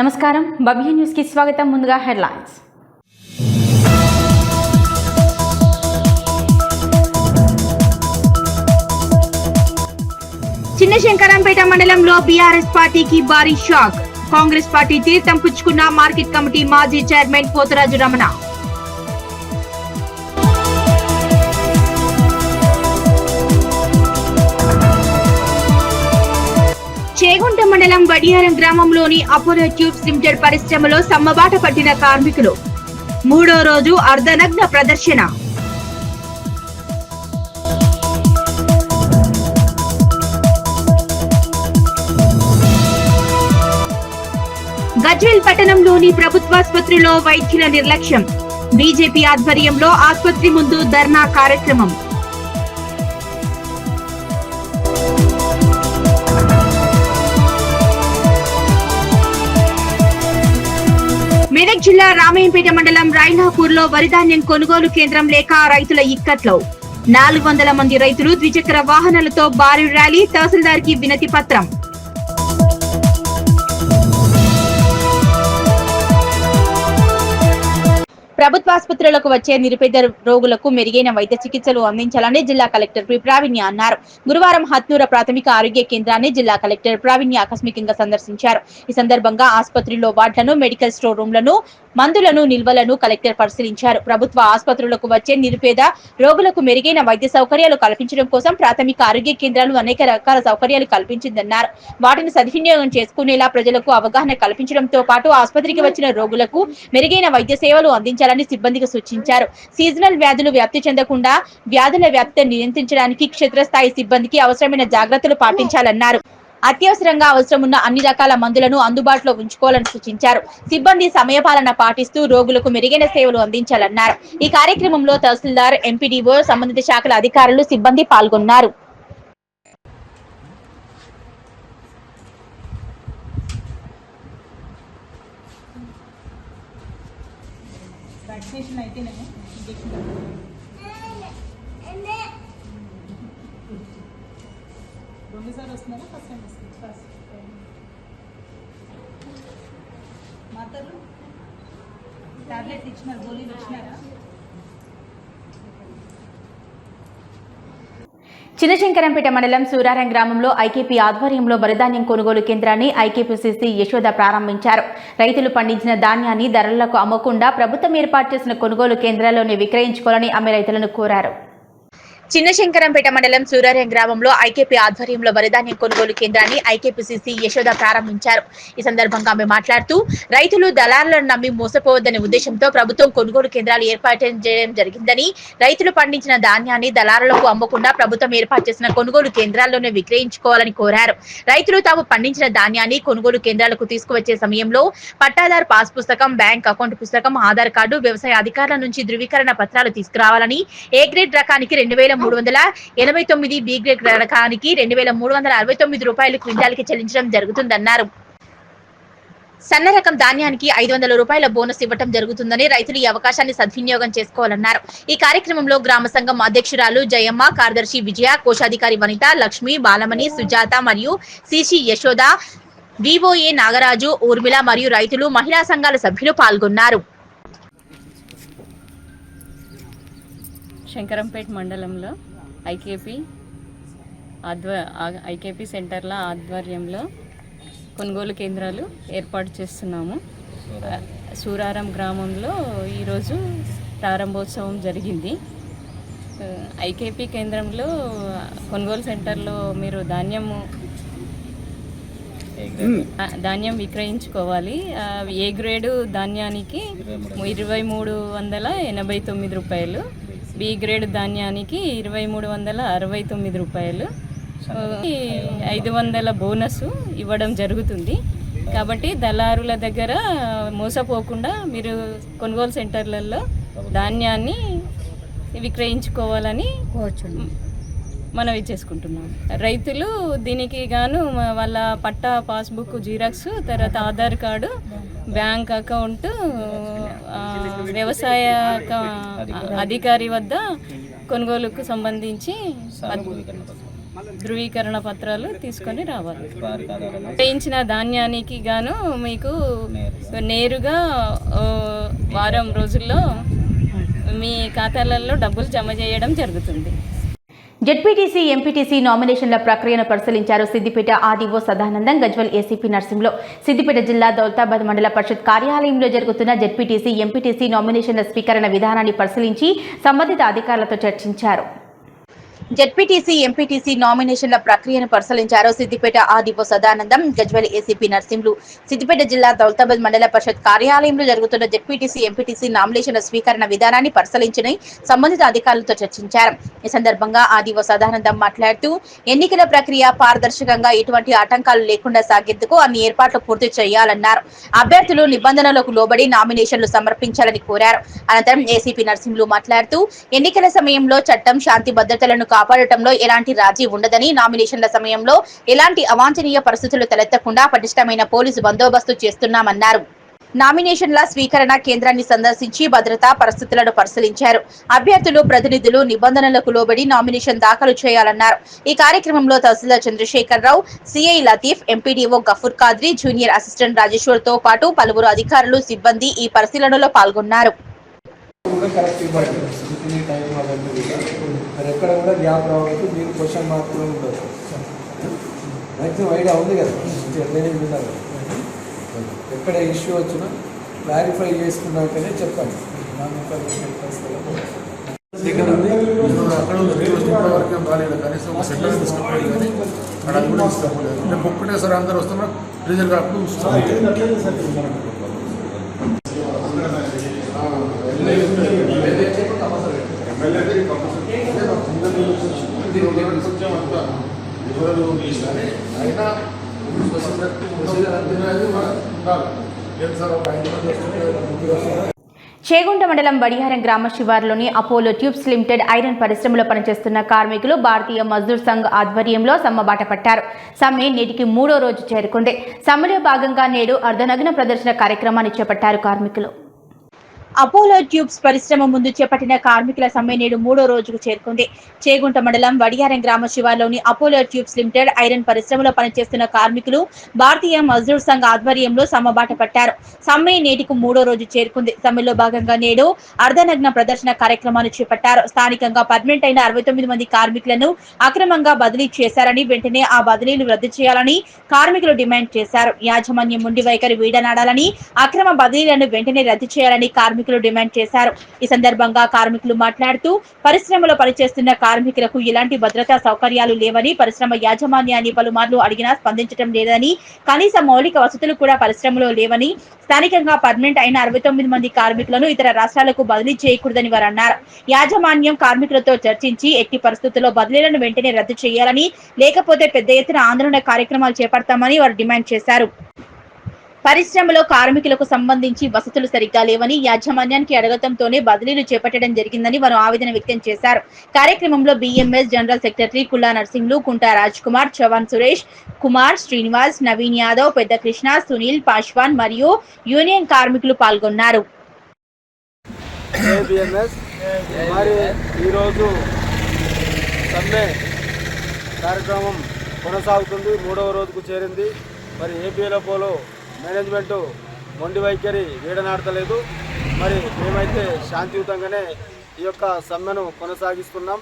నమస్కారం, బబియా న్యూస్ కి స్వాగతం. ముందుగా హెడ్లైన్స్. చిన్నశంకరంపేట మండలంలో బీఆర్ఎస్ పార్టీకి భారీ షాక్. కాంగ్రెస్ పార్టీ తీర్థం పుచ్చుకున్న మార్కెట్ కమిటీ మాజీ చైర్మన్ పోతరాజు రమణ. చేగుంట మండలం వడియారం గ్రామంలోని అపోలో ట్యూబ్స్ లిమిటెడ్ పరిశ్రమలో సమ్మబాట పట్టిన కార్మికులు. మూడో రోజు అర్ధనగ్న ప్రదర్శన. గజ్వేల్ పట్టణంలోని ప్రభుత్వాసుపత్రిలో వైద్యుల నిర్లక్ష్యం. బీజేపీ ఆధ్వర్యంలో ఆసుపత్రి ముందు ధర్నా కార్యక్రమం. మెదక్ జిల్లా రామయ్యంపేట మండలం రాయనాపూర్ లో వరిధాన్యం కొనుగోలు కేంద్రం లేక రైతుల ఇక్కట్లో. 400 మంది రైతులు ద్విచక్ర వాహనాలతో భారీ ర్యాలీ. తహసీల్దార్ కి వినతి పత్రం. ప్రభుత్వ ఆసుపత్రులకు వచ్చే నిరుపేద రోగులకు మెరుగైన వైద్య చికిత్సలు అందించాలని జిల్లా కలెక్టర్ పి ప్రావీణ్య అన్నారు. గురువారం హత్నూర ప్రాథమిక ఆరోగ్య కేంద్రాన్ని జిల్లా కలెక్టర్ ప్రావీణ్య ఆకస్మికంగా సందర్శించారు. ఈ సందర్భంగా ఆసుపత్రిలో వార్డులను, మెడికల్ స్టోర్ రూమ్లను, మందులను, నిల్వలను కలెక్టర్ పరిశీలించారు. ప్రభుత్వ ఆసుపత్రులకు వచ్చే నిరుపేద రోగులకు మెరుగైన వైద్య సౌకర్యాలు కల్పించడం కోసం ప్రాథమిక ఆరోగ్య కేంద్రాలు అనేక రకాల సౌకర్యాలు కల్పించిందన్నారు. వాటిని సద్వినియోగం చేసుకునేలా ప్రజలకు అవగాహన కల్పించడంతో పాటు ఆసుపత్రికి వచ్చిన రోగులకు మెరుగైన వైద్య సేవలు అందించాలని సిబ్బందికి సూచించారు. సీజనల్ వ్యాధులు వ్యాప్తి చెందకుండా వ్యాధుల వ్యాప్తిని నియంత్రించడానికి క్షేత్రస్థాయి సిబ్బందికి అవసరమైన జాగ్రత్తలు పాటించాలన్నారు. అత్యవసరంగా అవసరమున్న అన్ని రకాల మందులను అందుబాటులో ఉంచుకోవాలని సూచించారు. సిబ్బంది సమయపాలన పాటిస్తూ రోగులకు మెరుగైన సేవలు అందించాలన్నారు. ఈ కార్యక్రమంలో తహసీల్దార్, ఎంపీడీఓ, సంబంధిత శాఖల అధికారులు, సిబ్బంది పాల్గొన్నారు. చిన్నశంకరంపేట మండలం సూరారం గ్రామంలో ఐకేపీ ఆధ్వర్యంలో వరిధాన్యం కొనుగోలు కేంద్రాన్ని ఐకేపీసీసీ యశోద ప్రారంభించారు. రైతులు పండించిన ధాన్యాన్ని ధరలకు అమ్మకుండా ప్రభుత్వం ఏర్పాటు చేసిన కొనుగోలు కేంద్రాల్లోనే విక్రయించుకోవాలని ఆమె రైతులను కోరారు. చిన్నశంకరంపేట మండలం సూరారం గ్రామంలో ఐకేపీ ఆధ్వర్యంలో వరిధాన్యం కొనుగోలు కేంద్రాన్ని ఐకేపీసీసీ యశోద ప్రారంభించారు. ఈ సందర్భంగా ఆమె మాట్లాడుతూ రైతులు దళారులను నమ్మి మోసపోవద్దనే ఉద్దేశంతో ప్రభుత్వం కొనుగోలు కేంద్రాలు ఏర్పాటు చేయడం జరిగిందని, రైతులు పండించిన ధాన్యాన్ని దళారులకు అమ్మకుండా ప్రభుత్వం ఏర్పాటు చేసిన కొనుగోలు కేంద్రాల్లోనే విక్రయించుకోవాలని కోరారు. రైతులు తాము పండించిన ధాన్యాన్ని కొనుగోలు కేంద్రాలకు తీసుకువచ్చే సమయంలో పట్టాదారు పాస్ పుస్తకం, బ్యాంక్ అకౌంట్ పుస్తకం, ఆధార్ కార్డు, వ్యవసాయ అధికారుల నుంచి ధృవీకరణ పత్రాలు తీసుకురావాలని, ఏ గ్రేడ్ రకానికి 2389, బి గ్రేడ్ రకానికి 2369 రూపాయలు క్వింటాల్కి చెల్లించడం జరుగుతుందన్నారు. సన్న రకం ధాన్యానికి 500 రూపాయల బోనస్ ఇవ్వడం జరుగుతుందని రైతులు ఈ అవకాశాన్ని సద్వినియోగం చేసుకోవాలన్నారు. ఈ కార్యక్రమంలో గ్రామ సంఘం అధ్యక్షురాలు జయమ్మ, కార్యదర్శి విజయ, కోశాధికారి వనిత, లక్ష్మి, బాలమణి, సుజాత మరియు సిసి యశోద, వివోఏ నాగరాజు, ఊర్మిళ మరియు రైతులు, మహిళా సంఘాల సభ్యులు పాల్గొన్నారు. శంకరంపేట మండలంలో ఐకేపీ సెంటర్ల ఆధ్వర్యంలో కొనుగోలు కేంద్రాలు ఏర్పాటు చేస్తున్నాము. సూరారం గ్రామంలో ఈరోజు ప్రారంభోత్సవం జరిగింది. ఐకేపీ కేంద్రంలో కొనుగోలు సెంటర్లో మీరు ధాన్యం విక్రయించుకోవాలి. ఏ గ్రేడు ధాన్యానికి 2389 రూపాయలు, బి గ్రేడ్ ధాన్యానికి 2369 రూపాయలు, 500 బోనస్ ఇవ్వడం జరుగుతుంది. కాబట్టి దళారుల దగ్గర మోసపోకుండా మీరు కొనుగోలు సెంటర్లలో ధాన్యాన్ని విక్రయించుకోవాలని మనవి చేసుకుంటున్నాం. రైతులు దీనికి గాను వాళ్ళ పట్టా, పాస్బుక్ జిరాక్స్, తర్వాత ఆధార్ కార్డు, బ్యాంక్ అకౌంట్, వ్యవసాయ అధికారి వద్ద కొనుగోలుకు సంబంధించి ధృవీకరణ పత్రాలు తీసుకొని రావాలి. వేయించిన ధాన్యానికి గాను మీకు నేరుగా వారం రోజుల్లో మీ ఖాతాలలో డబ్బులు జమ చేయడం జరుగుతుంది. జెడ్పీటీసీ ఎంపీటీసీ నామినేషన్ల ప్రక్రియను పరిశీలించారు సిద్దిపేట ఆర్డీఓ సదానందం. గజ్వల్ ఏసీపీ నర్సింలో సిద్దిపేట జిల్లా దౌలతాబాద్ మండల పరిషత్ కార్యాలయంలో జరుగుతున్న జెడ్పీటీసీ ఎంపీటీసీ నామినేషన్ల స్వీకరణ విధానాన్ని పరిశీలించి సంబంధిత అధికారులతో చర్చించారు. జెడ్పీటీసీ ఎంపీటీసీ నామినేషన్ల ప్రక్రియను పరిశీలించారు సిద్దిపేట ఆర్డీఓ సదానందం. గజ్వల్ ఏసీపీ నర్సింలు సిద్దిపేట జిల్లా దౌలతాబాద్ మండల పరిషత్ కార్యాలయంలో జరుగుతున్న జెడ్పీటీసీ ఎంపీటీసీ నామినేషన్ల స్వీకరణ విధానాన్ని పరిశీలించి సంబంధిత అధికారులతో చర్చించారు. ఈ సందర్భంగా ఆర్డీఓ సదానందం మాట్లాడుతూ ఎన్నికల ప్రక్రియ పారదర్శకంగా ఎటువంటి ఆటంకాలు లేకుండా సాగేందుకు అన్ని ఏర్పాట్లు పూర్తి చేయాలన్నారు. అభ్యర్థులు నిబంధనలకు లోబడి నామినేషన్లు సమర్పించాలని కోరారు. అనంతరం ఏసీపీ నర్సింలు మాట్లాడుతూ ఎన్నికల సమయంలో చట్టం శాంతి భద్రతలను కాపాడటంలో ఎలాంటి రాజీ ఉండదని, నామినేషన్ల సమయంలో ఎలాంటి అవాంఛనీయ పరిస్థితులు తలెత్తకుండా పటిష్టమైన పోలీసు బందోబస్తు చేస్తున్నామన్నారు. నామినేషన్ల స్వీకరణ కేంద్రాన్ని సందర్శించి భద్రతా పరిస్థితులను పరిశీలించారు. అభ్యర్థులు ప్రతినిధులు నిబంధనలకు లోబడి నామినేషన్ దాఖలు చేయాలన్నారు. ఈ కార్యక్రమంలో tahsildar Chandrashekhara Rao, CI Latif, MPDO Ghafoor Khadri, junior assistant Rajeshwar తో పాటు పలువురు అధికారులు, సిబ్బంది ఈ పరిశీలనలో పాల్గొన్నారు. ఎక్కడ కూడా గ్యాప్ రావద్దు, మీరు క్వశ్చన్ మార్కులు ఉండదు. మ్యాక్సిమం ఐడియా ఉంది కదా, విన్నారు. ఎక్కడ ఇష్యూ వచ్చినా క్లారిఫై చేసుకున్నాకనే చెప్పండి. వరకు బాగాలేదు, కనీసం ఒక సెంటర్ తీసుకుపోయి కానీ అక్కడ అది కూడా ఇష్టపడలేదు. మేము ఒక్కటే సార్ అందరూ వస్తున్నా రిజల్ట్ అప్పుడు అయినా చేగుంట మండలం వడియారం గ్రామ శివారులోని అపోలో ట్యూబ్స్ లిమిటెడ్ ఐరన్ పరిశ్రమలో పనిచేస్తున్న కార్మికులు భారతీయ మజ్దూర్ సంఘ్ ఆధ్వర్యంలో సమ్మెబాట పట్టారు. సమ్మె నేటికి 3వ రోజు చేరుకుంది. సమ్మెలో భాగంగా నేడు అర్ధనగ్న ప్రదర్శన కార్యక్రమాన్ని చేపట్టారు కార్మికులు. అపోలో ట్యూబ్స్ పరిశ్రమ ముందు చేపట్టిన కార్మికుల సమ్మె నేడు 3వ రోజుకు చేరుకుంది. చేగుంట మండలం వడియారం గ్రామ శివార్లోని అపోలో ట్యూబ్స్ లిమిటెడ్ ఐరన్ పరిశ్రమలో పనిచేస్తున్న కార్మికులు భారతీయ మజ్దూర్ సంఘ్ ఆధ్వర్యంలో సమ్మెబాట పట్టారు. సమ్మె నేటికి 3వ రోజు చేరుకుంది. సమ్మెలో భాగంగా నేడు అర్ధనగ్న ప్రదర్శన కార్యక్రమాన్ని చేపట్టారు. స్థానికంగా పర్మనెంట్ అయిన 69 మంది కార్మికులను అక్రమంగా బదిలీ చేశారని, వెంటనే ఆ బదిలీలు రద్దు చేయాలని కార్మికులు డిమాండ్ చేశారు. యాజమాన్యం ముండి వైఖరి వీడనాడాలని, అక్రమ బదిలీలను వెంటనే రద్దు చేయాలని కార్మికులు డిమాండ్ చేశారు. ఈ సందర్భంగా కార్మికులు మాట్లాడుతూ పరిశ్రమలో పనిచేస్తున్న కార్మికులకు ఎలాంటి భద్రతా సౌకర్యాలు లేవని, పరిశ్రమ యాజమాన్యాన్ని పలుమార్లు అడిగినా స్పందించడం లేదని, కనీస మౌలిక వసతులు కూడా పరిశ్రమలో లేవని, స్థానికంగా పర్మనెంట్ అయిన 69 మంది కార్మికులను ఇతర రాష్ట్రాలకు బదిలీ చేయకూడదని వారు అన్నారు. యాజమాన్యం కార్మికులతో చర్చించి ఎట్టి పరిస్థితుల్లో బదిలీలను వెంటనే రద్దు చేయాలని, లేకపోతే పెద్ద ఎత్తున ఆందోళన కార్యక్రమాలు చేపడతామని వారు డిమాండ్ చేశారు. పరిశ్రమలో కార్మికులకు సంబంధించి వసతులు సరిగ్గా లేవని, యాజమాన్యానికి అడగటంతోనే బదిలీలు చేపట్టడం జరిగిందని వారు ఆవేదన వ్యక్తం చేశారు. కార్యక్రమంలో బిఎంఎస్ జనరల్ సెక్రటరీ కుల్లా నర్సింహులు, కుంటా రాజ్ కుమార్, చవాన్ సురేష్ కుమార్, శ్రీనివాస్, నవీన్ యాదవ్, పెద్ద కృష్ణ, సునీల్, పాశ్వాన్ మరియు యూనియన్ కార్మికులు పాల్గొన్నారు. ఈరోజు సమ్మె కార్యక్రమం కొనసాగుతుంది, 3వ రోజుకు చేరింది. మరి ఏపీలో మేనేజ్మెంటు మొండి వైఖరి వీడనాడతలేదు. మరి మేమైతే శాంతియుతంగానే ఈ యొక్క సమ్మెను కొనసాగిస్తున్నాం.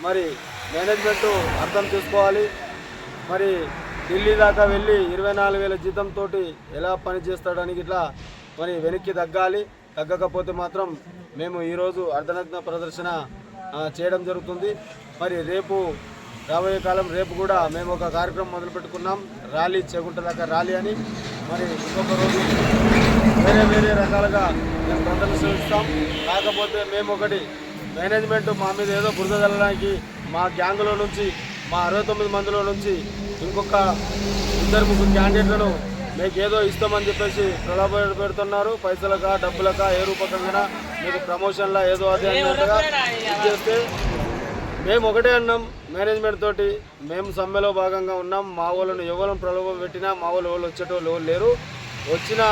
మరి మేనేజ్మెంటు అర్థం చేసుకోవాలి. మరి ఢిల్లీ దాకా వెళ్ళి 24,000 జీతంతో ఎలా పనిచేస్తాడని ఇట్లా మరి వెనక్కి తగ్గకపోతే మాత్రం మేము ఈరోజు అర్ధనగ్న ప్రదర్శన చేయడం జరుగుతుంది. మరి రాబోయే కాలం రేపు కూడా మేము ఒక కార్యక్రమం మొదలుపెట్టుకున్నాం, ర్యాలీ, చేగుంట దాకా ర్యాలీ అని. మరి ఇంకొక రోజు వేరే రకాలుగా మేము ప్రదర్శిస్తాం. కాకపోతే మేము ఒకటి, మేనేజ్మెంట్ మా మీద ఏదో బురద చల్లడానికి మా గ్యాంగులో నుంచి, మా 69 మందిలో నుంచి ఇంకొక 2-3 క్యాండిడేట్లను మీకు ఏదో ఇస్తామని చెప్పేసి ప్రలోభ పెడుతున్నారు. పైసలకా డబ్బులకా ఏ రూపకంగా మీకు ప్రమోషన్లా ఏదో అదే అన్నట్టుగా చేస్తే మేము ఒకటే అన్నాం మేనేజ్మెంట్ తోటి, మేము సమ్మెలో భాగంగా ఉన్నాం. మా వాళ్ళను ఎవరిని ప్రలోభం పెట్టినా మా వాళ్ళు వచ్చేటోళ్ళు లేరు. వచ్చిన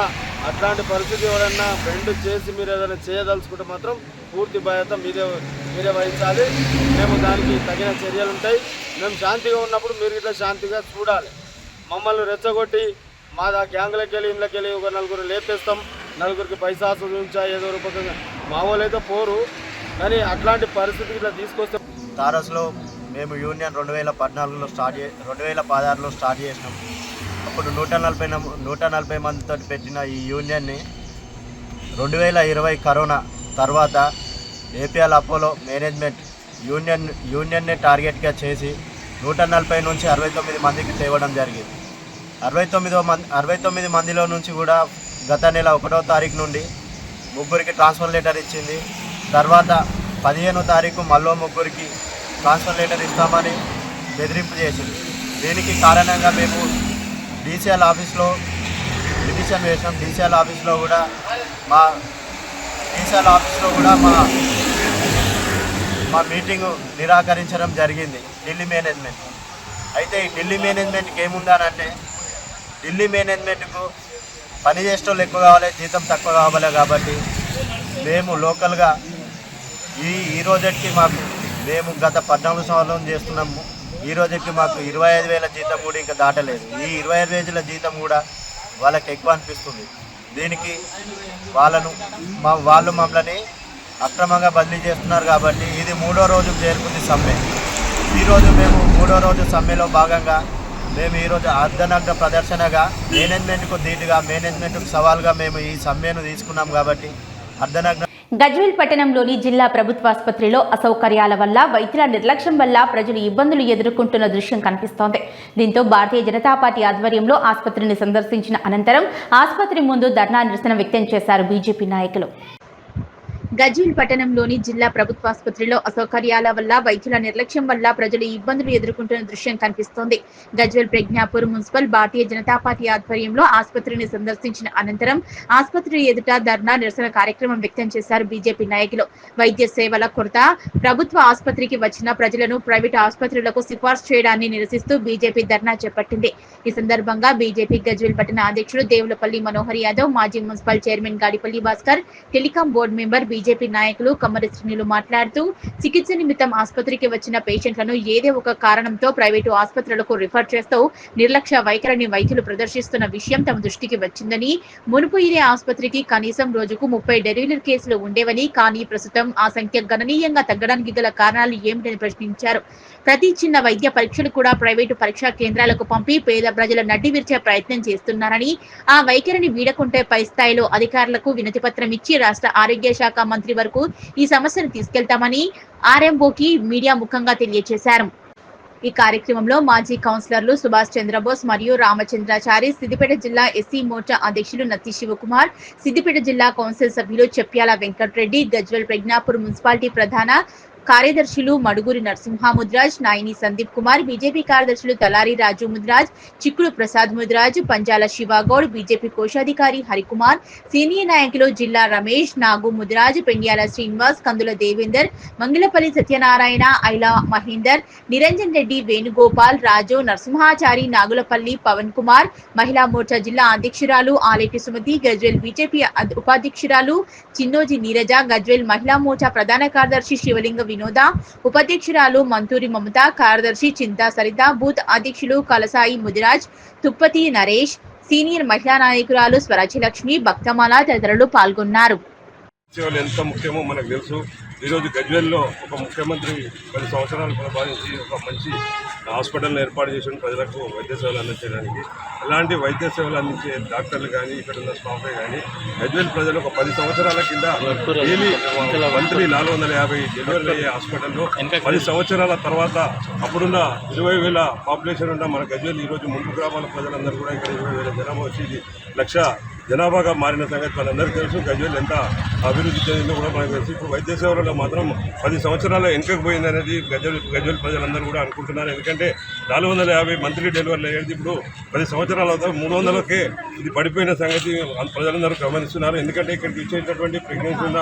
అట్లాంటి పరిస్థితి ఎవరైనా ఫ్రెండ్ చేసి మీరు ఏదైనా చేయదలుచుకుంటే మాత్రం పూర్తి బాధ్యత మీరే వహించాలి. మేము దానికి తగిన చర్యలు ఉంటాయి. మేము శాంతిగా ఉన్నప్పుడు మీరు ఇట్లా శాంతిగా చూడాలి. మమ్మల్ని రెచ్చగొట్టి మా గ్యాంగ్లకి వెళ్ళి ఇళ్ళకి వెళ్ళి ఒక నలుగురు లేపేస్తాం, నలుగురికి పైసాసు చూపించా ఏదో రూపంగా మామూలు అయితే పోరు. కానీ అట్లాంటి పరిస్థితి ఇట్లా తీసుకొస్తే తారస్లో మేము యూనియన్ 2016లో స్టార్ట్ చేసినాం. అప్పుడు 140 మందితో పెట్టిన ఈ యూనియన్ని 2020 కరోనా తర్వాత ఏపీఎల్ అపోలో మేనేజ్మెంట్ యూనియన్ని టార్గెట్గా చేసి 140 నుంచి 69 మందికి తేవడం జరిగింది. 69 మందిలో నుంచి కూడా గత నెల 1వ తారీఖు నుండి 3 ట్రాన్స్ఫర్ లెటర్ ఇచ్చింది. తర్వాత 15వ తారీఖు మళ్ళీ 3 ట్రాన్స్ఫర్ లెటర్ ఇస్తామని బెదిరింపు చేసింది. దీనికి కారణంగా మేము డీసీఎల్ ఆఫీస్లో పిటిషన్ వేసాం. డీసీఎల్ ఆఫీస్లో కూడా మా మీటింగు నిరాకరించడం జరిగింది ఢిల్లీ మేనేజ్మెంట్. అయితే ఈ ఢిల్లీ మేనేజ్మెంట్కి ఏముందనంటే ఢిల్లీ మేనేజ్మెంట్కు పని చేసేటోళ్ళు ఎక్కువ కావాలి, జీతం తక్కువ కావాలి. కాబట్టి మేము లోకల్గా ఈ రోజుకి మేము గత 14 సంవత్సరాలు చేస్తున్నాము. ఈ రోజుకి మాకు 25,000 జీతం కూడా ఇంకా దాటలేదు. ఈ 25,000 జీతం కూడా వాళ్ళకి ఎక్కువ అనిపిస్తుంది. దీనికి వాళ్ళు మమ్మల్ని అక్రమంగా బదిలీ చేస్తున్నారు. కాబట్టి ఇది 3వ రోజు చేరుకుంది సమ్మె. ఈరోజు మేము 3వ రోజు సమ్మెలో భాగంగా మేము ఈరోజు అర్ధనగ్న ప్రదర్శనగా మేనేజ్మెంట్కు ధీటుగా మేనేజ్మెంట్కు సవాల్గా మేము ఈ సమ్మెను తీసుకున్నాం. కాబట్టి అర్ధనగ్న గజ్వేల్ పట్టణంలోని జిల్లా ప్రభుత్వ ఆసుపత్రిలో అసౌకర్యాల వల్ల వైద్యుల నిర్లక్ష్యం వల్ల ప్రజలు ఇబ్బందులు ఎదుర్కొంటున్న దృశ్యం కనిపిస్తోంది. దీంతో భారతీయ జనతా పార్టీ ఆధ్వర్యంలో ఆసుపత్రిని సందర్శించిన అనంతరం ఆసుపత్రి ముందు ధర్నా నిరసన వ్యక్తం చేశారు బీజేపీ నాయకులు. గజ్వేల్ పట్టణంలోని జిల్లా ప్రభుత్వ ఆసుపత్రిలో అసౌకర్యాల వల్ల వైద్యుల నిర్లక్ష్యం వల్ల ప్రజలు ఇబ్బందులు ఎదుర్కొంటున్న దృశ్యం కనిపిస్తోంది. గజ్వేల్ ప్రజ్ఞాపూర్ మున్సిపల్ భారతీయ జనతా పార్టీ ఆధ్వర్యంలో ఆసుపత్రిని సందర్శించిన అనంతరం ఆసుపత్రి ఎదుట ధర్నా నిరసన కార్యక్రమం వ్యక్తం చేశారు బీజేపీ నాయకులు. వైద్య సేవల కొరత, ప్రభుత్వ ఆసుపత్రికి వచ్చిన ప్రజలను ప్రైవేటు ఆసుపత్రులకు సిఫార్సు చేయడాన్ని నిరసిస్తూ బీజేపీ ధర్నా చేపట్టింది. ఈ సందర్భంగా బీజేపీ గజ్వేల్ పట్టణ అధ్యక్షుడు దేవులపల్లి మనోహర్ యాదవ్, మాజీ municipal chairman Gadipalli Bhaskar, telecom board member BJP నాయకులు కమ్మరి శ్రీనులు మాట్లాడుతూ చికిత్స నిమిత్తం ఆసుపత్రికి వచ్చిన పేషెంట్లను ఏదో ఒక కారణంతో ప్రైవేటు ఆసుపత్రులకు రిఫర్ చేస్తూ నిర్లక్ష్య వైఖరిని వైద్యులు ప్రదర్శిస్తున్న విషయం తమ దృష్టికి వచ్చిందని, మునుపు ఇదే ఆసుపత్రికి కనీసం రోజుకు 30 డెలివరీ కేసులు ఉండేవని, కానీ ప్రస్తుతం ఆ సంఖ్య గణనీయంగా తగ్గడానికి గల కారణాలు ఏమిటని ప్రశ్నించారు. ప్రతి చిన్న వైద్య పరీక్షలు కూడా ప్రైవేటు పరీక్షా కేంద్రాలకు పంపి పేద ప్రజల నడ్డి విరిచే ప్రయత్నం చేస్తున్నారని, ఆ వైఖరిని వీడకుంటే పై స్థాయిలో అధికారులకు వినతి పత్రం ఇచ్చి రాష్ట్ర ఆరోగ్య శాఖ మంత్రి వరకు ఈ సమస్యను తీసుకెళ్తామని ఆర్ఎంఓకి మీడియా ముఖంగా తెలియజేశారు. ఈ కార్యక్రమంలో మాజీ కౌన్సిలర్లు సుభాష్ చంద్రబోస్ మరియు రామచంద్రాచారి, సిద్దిపేట జిల్లా ఎస్సీ మోర్చా అధ్యక్షులు నత్తి శివకుమార్, సిద్దిపేట జిల్లా కౌన్సిల్ సభ్యులు చెప్యాల వెంకట్రెడ్డి, గజ్వేల్ ప్రజ్ఞాపూర్ మున్సిపాలిటీ ప్రధాన కార్యదర్శులు మడుగురి నరసింహముద్రాజ్, నాయని సందీప్ కుమార్, బీజేపీ కార్యదర్శులు తలారి రాజు ముద్రాజ్, చిక్కుడు ప్రసాద్ ముద్రాజ్, పంజాల శివగౌడ్, బీజేపీ కోశాధికారి హరికుమార్, సీనియర్ నాయకులు జిల్లా రమేష్, నాగు ముద్రాజ్, పెండ్యాల శ్రీనివాస్, కందుల దేవేందర్, మంగిలపల్లి సత్యనారాయణ, ఐలా మహేందర్, నిరంజన్ రెడ్డి, వేణుగోపాల్, రాజు, నరసింహాచారి, నాగులపల్లి పవన్ కుమార్, మహిళా మోర్చా జిల్లా అధ్యక్షురాలు ఆలేటి సుమతి, గజ్వేల్ బీజేపీ ఉపాధ్యక్షురాలు చిన్నోజి నీరజ, గజ్వేల్ మహిళా మోర్చా ప్రధాన కార్యదర్శి శివలింగ వినోద, ఉపాధ్యక్షురాలు మంతూరి మమత, కార్యదర్శి చింతా సరిత, బూత్ అధ్యక్షులు కలసాయి ముదిరాజ్, తుప్పతి నరేష్, సీనియర్ మహిళా నాయకురాలు స్వరాజ్యలక్ష్మి, భక్తమాల తదితరులు పాల్గొన్నారు. సేవలు ఎంత ముఖ్యమో మనకు తెలుసు. ఈరోజు గజ్వేల్లో ఒక ముఖ్యమంత్రి 10 సంవత్సరాలు పరిపాలించి ఒక మంచి హాస్పిటల్ని ఏర్పాటు చేసిన ప్రజలకు వైద్య సేవలు అందించడానికి, అలాంటి వైద్య సేవలు అందించే డాక్టర్లు కానీ ఇక్కడ ఉన్న స్టాఫే కానీ గజ్వేల్ ప్రజలు ఒక 10 సంవత్సరాల కింద డైలీ మంత్లీ 450 డెలివరీలు అయ్యే హాస్పిటల్లో 10 సంవత్సరాల తర్వాత అప్పుడున్న 20,000 పాపులేషన్ ఉన్న మన గజ్వేల్ ఈరోజు ముందు గ్రామాల ప్రజలందరూ కూడా ఇక్కడ 20,000 జనాభా వచ్చి ఇది 1,00,000 జనాభాగా మారిన సంగతి మనందరికీ తెలుసు. గజ్వేల్ ఎంత అభివృద్ధి చెందిందో కూడా మనకు తెలుసు. ఇప్పుడు వైద్య సేవలలో మాత్రం 10 సంవత్సరాలు వెనుకకు పోయిందనేది గజ్వేల్ ప్రజలందరూ కూడా అనుకుంటున్నారు. ఎందుకంటే 450 మంత్లీ డెలివరీలు అయ్యేది ఇప్పుడు 10 సంవత్సరాల అవుతా 300కే ఇది పడిపోయిన సంగతి ప్రజలందరూ గమనిస్తున్నారు. ఎందుకంటే ఇక్కడికి వచ్చేటటువంటి ప్రెగ్నెన్సీ ఉన్న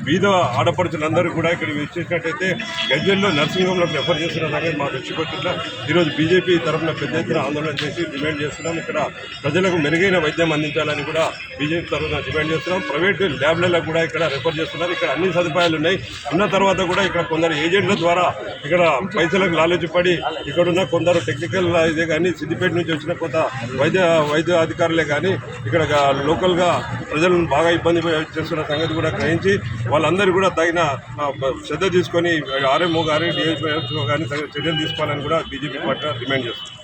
బీద ఆడపడుచులందరూ కూడా ఇక్కడికి వచ్చేసినట్టయితే గజ్వేల్లో నర్సింగ్ హోమ్లకు రెఫర్ చేస్తున్న సంగతి మా దృష్టికి వచ్చిన ఈరోజు బీజేపీ తరఫున పెద్ద ఎత్తున ఆందోళన చేసి డిమాండ్ చేస్తున్నాం. ఇక్కడ ప్రజలకు మెరుగైన వైద్యం అందించాలని కూడా బీజేపీ తరఫున డిమాండ్ చేస్తున్నాం. ప్రైవేటు ల్యాబ్లలో కూడా ఇక్కడ రెఫర్ చేస్తున్నారు. ఇక్కడ అన్ని సదుపాయాలు ఉన్నాయి. ఉన్న తర్వాత కూడా ఇక్కడ కొందరు ఏజెంట్ల ద్వారా ఇక్కడ పైసలకు లాలూచి పడి ఇక్కడున్న కొందరు టెక్నికల్ ఇదే కానీ సిద్దిపేట నుంచి వచ్చిన కొంత వైద్య అధికారులే కానీ ఇక్కడ లోకల్గా ప్రజలను బాగా ఇబ్బంది చేస్తున్న సంగతి కూడా గ్రహించి వాళ్ళందరూ కూడా తగిన శ్రద్ధ తీసుకొని ఆర్ఎంఓ కానీ డిఎస్ఓ కానీ చర్యలు తీసుకోవాలని కూడా బీజేపీ పార్టీ డిమాండ్ చేస్తుంది.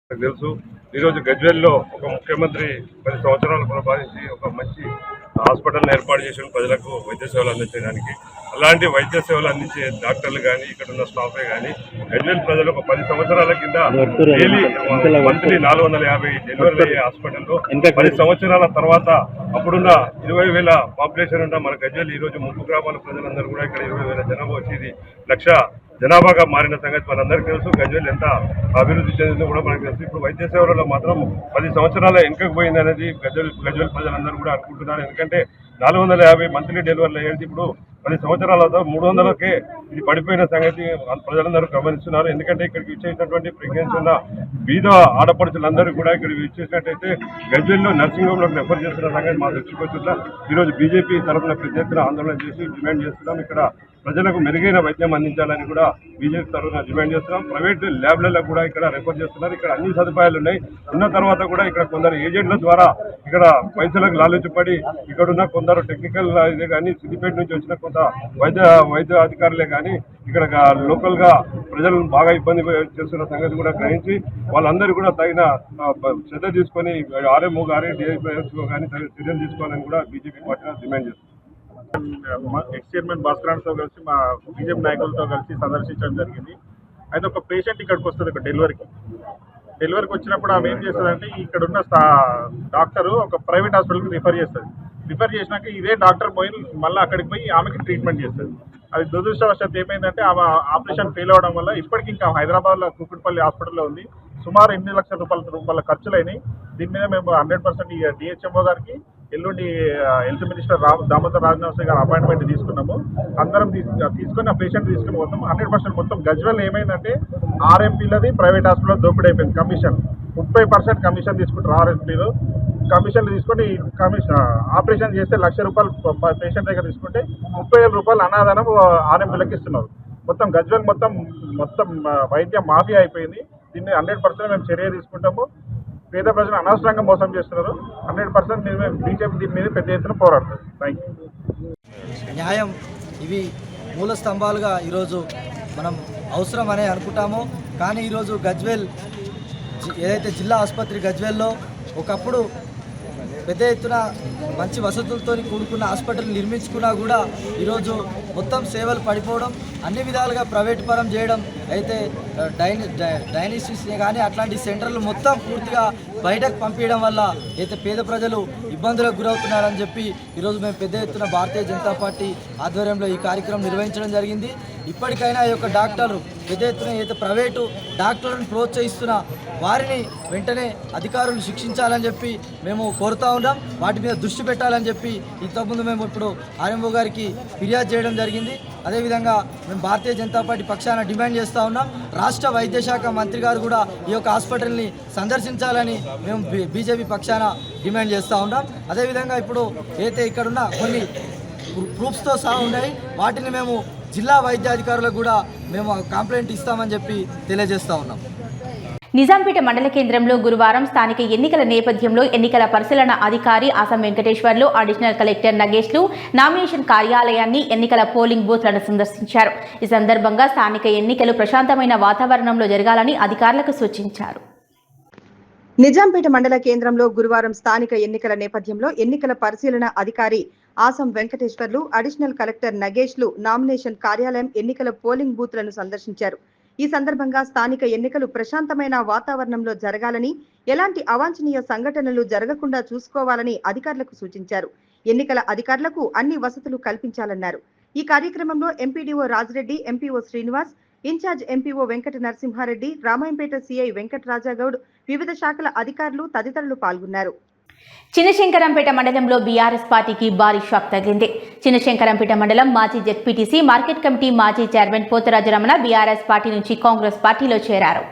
నాకు తెలుసు ఈరోజు గజ్వేల్లో ఒక ముఖ్యమంత్రి 10 సంవత్సరాలు పరిపాలించి ఒక మంచి హాస్పిటల్ని ఏర్పాటు చేసిన ప్రజలకు వైద్య సేవలు అందించడానికి. అలాంటి వైద్య సేవలు అందించే డాక్టర్లు కానీ ఇక్కడ ఉన్న స్టాఫే కానీ గజ్వేల్ ప్రజలు ఒక 10 సంవత్సరాల కింద డైలీ మంత్లీ 450 డెలివరీ అయ్యే హాస్పిటల్లో 10 సంవత్సరాల తర్వాత అప్పుడున్న 20,000 పాపులేషన్ ఉన్న మన గజ్వేల్ ఈరోజు ముంపు గ్రామాల ప్రజలందరూ కూడా ఇక్కడ 20,000 జనాభా వచ్చేది 1,00,000 జనాభాగా మారిన సంగతి మనందరికీ తెలుసు. గజ్వేల్ ఎంత అభివృద్ధి చెందిందో కూడా మనకు తెలుసు. ఇప్పుడు వైద్య సేవలలో మాత్రం 10 సంవత్సరాల వెనుకకు పోయింది అనేది గజ్వేల్ ప్రజలందరూ కూడా అనుకుంటున్నారు. ఎందుకంటే 450 మంత్లీ డెలివరీలు అయ్యేది ఇప్పుడు 10 సంవత్సరాల 300కే ఇది పడిపోయిన సంగతి ప్రజలందరూ గమనిస్తున్నారు. ఎందుకంటే ఇక్కడికి వచ్చేటటువంటి ప్రెగ్నెన్సీ ఉన్న బీద ఆడపడుచులందరూ కూడా ఇక్కడికి వచ్చేసినట్టయితే గజ్వేల్లో నర్సింగ్ హోమ్లకు రెఫర్ చేస్తున్న సంగతి మా దృష్టికి వచ్చిందా. ఈరోజు బీజేపీ తరఫున పెద్ద ఎత్తున ఆందోళన చేసి డిమాండ్ చేస్తున్నాం. ఇక్కడ ప్రజలకు మెరుగైన వైద్యం అందించాలని కూడా బీజేపీ తరఫున డిమాండ్ చేస్తున్నాం. ప్రైవేట్ ల్యాబ్లలో కూడా ఇక్కడ రెఫర్ చేస్తున్నారు. ఇక్కడ అన్ని సదుపాయాలు ఉన్నాయి. ఉన్న తర్వాత కూడా ఇక్కడ కొందరు ఏజెంట్ల ద్వారా ఇక్కడ పైసలకు లాలూచి పడి ఇక్కడున్న కొందరు టెక్నికల్ ఇదే కానీ సిద్దిపేట నుంచి వచ్చిన కొంత వైద్య అధికారులే కానీ ఇక్కడ లోకల్గా ప్రజలను బాగా ఇబ్బంది చేస్తున్న సంగతి కూడా గ్రహించి వాళ్ళందరూ కూడా తగిన శ్రద్ధ తీసుకొని ఆర్ఎంఓ కానీ డిఎస్ఓ కానీ చర్యలు తీసుకోవాలని కూడా బీజేపీ పార్టీ డిమాండ్ చేస్తుంది. ఎక్స్ చైర్మన్ భాస్కరాన్తో కలిసి మా బీజేపీ నాయకులతో కలిసి సందర్శించడం జరిగింది. అయితే ఒక పేషెంట్ ఇక్కడికి వస్తుంది ఒక డెలివరీకి వచ్చినప్పుడు ఆమె ఏం చేస్తుందంటే ఇక్కడ ఉన్న డాక్టరు ఒక ప్రైవేట్ హాస్పిటల్కి రిఫర్ చేస్తుంది. రిఫర్ చేసినాక ఇదే డాక్టర్ పోయి మళ్ళీ అక్కడికి పోయి ఆమెకి ట్రీట్మెంట్ చేస్తుంది. అది దురదృష్టవశాత్తు ఏమైందంటే ఆమె ఆపరేషన్ ఫెయిల్ అవ్వడం వల్ల ఇప్పటికి ఇంకా హైదరాబాద్లో కూకట్పల్లి హాస్పిటల్లో ఉంది. సుమారు 8 లక్షల రూపాయల ఖర్చులైనాయి. దీని మీద మేము 100% డిహెచ్ఎంఓ గారికి ఎల్లుండి హెల్త్ మినిస్టర్ దామోదర్ రాజనరసింహ గారు అపాయింట్మెంట్ తీసుకున్నాము. అందరం తీసుకొని ఆ పేషెంట్ తీసుకుని పోతాం. 100% మొత్తం గజ్వేల్ ఏమైందంటే ఆర్ఎంపీలది ప్రైవేట్ హాస్పిటల్ దోపిడీ అయిపోయింది. కమిషన్ 30% కమిషన్ తీసుకుంటారు. ఆర్ఎంపీలు కమిషన్లు తీసుకొని ఆపరేషన్ చేస్తే ₹1,00,000 పేషెంట్ దగ్గర తీసుకుంటే ₹30,000 అనాదనం ఆర్ఎంపీలకు ఇస్తున్నారు. మొత్తం గజ్వేల్ మొత్తం వైద్యం మాఫియా అయిపోయింది. దీన్ని 100% మేము చర్య తీసుకుంటాము. పేద ప్రజలు అనవసరంగా మోసం చేస్తున్నారు. 100% మేము బీజేపీ దీని మీద పెద్ద ఎత్తున పోరాడుతుంది. Thank you. న్యాయం ఇవి మూల స్తంభాలుగా ఈరోజు మనం అవసరం అనే అనుకుంటామో, కానీ ఈరోజు గజ్వేల్ ఏదైతే జిల్లా ఆసుపత్రి గజ్వేల్లో ఒకప్పుడు పెద్ద ఎత్తున మంచి వసతులతో కూడుకున్న హాస్పిటల్ నిర్మించుకున్నా కూడా ఈరోజు మొత్తం సేవలు పడిపోవడం, అన్ని విధాలుగా ప్రైవేట్ పరం చేయడం, అయితే డయాలిసిస్ కానీ అట్లాంటి సెంటర్లు మొత్తం పూర్తిగా బయటకు పంపించడం వల్ల అయితే పేద ప్రజలు ఇబ్బందులకు గురవుతున్నారని చెప్పి ఈరోజు మేము పెద్ద ఎత్తున భారతీయ జనతా పార్టీ ఆధ్వర్యంలో ఈ కార్యక్రమం నిర్వహించడం జరిగింది. ఇప్పటికైనా ఈ యొక్క డాక్టర్లు పెద్ద ఎత్తున అయితే ప్రైవేటు డాక్టర్లను ప్రోత్సహిస్తున్న వారిని వెంటనే అధికారులు శిక్షించాలని చెప్పి మేము కోరుతా ఉన్నాం. వాటి మీద దృష్టి పెట్టాలని చెప్పి ఇంతకుముందు మేము ఇప్పుడు ఆర్ఎంఓ గారికి ఫిర్యాదు చేయడం జరిగింది. అదేవిధంగా మేము భారతీయ జనతా పార్టీ పక్షాన డిమాండ్ చేస్తూ ఉన్నాం. రాష్ట్ర వైద్య శాఖ మంత్రి గారు కూడా ఈ యొక్క హాస్పిటల్ని సందర్శించాలని మేము బీజేపీ పక్షాన డిమాండ్ చేస్తూ ఉన్నాం. అదేవిధంగా ఇప్పుడు అయితే ఇక్కడున్న కొన్ని ప్రూఫ్స్తో సహా ఉన్నాయి, వాటిని మేము జిల్లా వైద్యాధికారులకు కూడా మేము కంప్లైంట్ ఇస్తామని చెప్పి తెలియజేస్తూ ఉన్నాం. నిజాంపేట మండల కేంద్రంలో గురువారం స్థానిక ఎన్నికల నేపథ్యంలో ఎన్నికల పరిశీలన అధికారి ఆసం వెంకటేశ్వర్లు, అడిషనల్ కలెక్టర్ నగేష్లు నామినేషన్ కార్యాలయాన్ని, ఎన్నికల పోలింగ్ బూత్లను సందర్శించారు. ఈ సందర్భంగా స్థానిక ఎన్నికలు ప్రశాంతమైన వాతావరణంలో జరగాలని అధికారులకు సూచించారు. నిజాంపేట మండల కేంద్రంలో గురువారం స్థానిక ఎన్నికల నేపథ్యంలో ఎన్నికల పరిశీలన అధికారి ఆసం వెంకటేశ్వర్లు, అడిషనల్ కలెక్టర్ నగేష్లు నామినేషన్ కార్యాలయం, ఎన్నికల పోలింగ్ బూత్లను సందర్శించారు. ఈ సందర్భంగా స్థానిక ఎన్నికలు ప్రశాంతమైన వాతావరణంలో జరగాలని, ఎలాంటి అవాంఛనీయ సంఘటనలు జరగకుండా చూసుకోవాలని అధికారులకు సూచించారు. ఎన్నికల అధికారులకు అన్ని వసతులు కల్పించాలన్నారు. ఈ కార్యక్రమంలో MPDO Rajireddy, MPO Srinivas, in-charge MPO Venkata Narasimhareddy, Ramayampet CI Venkatarajagoud, వివిధ శాఖల అధికారులు తదితరులు పాల్గొన్నారు. చిన్నశంకరంపేట మండలంలో బీఆర్ఎస్ పార్టీకి భారీ షాక్ తగిలింది. చిన్నశంకరంపేట మండలం మాజీ జెడ్పీటీసీ మార్కెట్ కమిటీ మాజీ chairman Potharaju Ramana BRS party నుంచి కాంగ్రెస్ పార్టీలో చేరారు.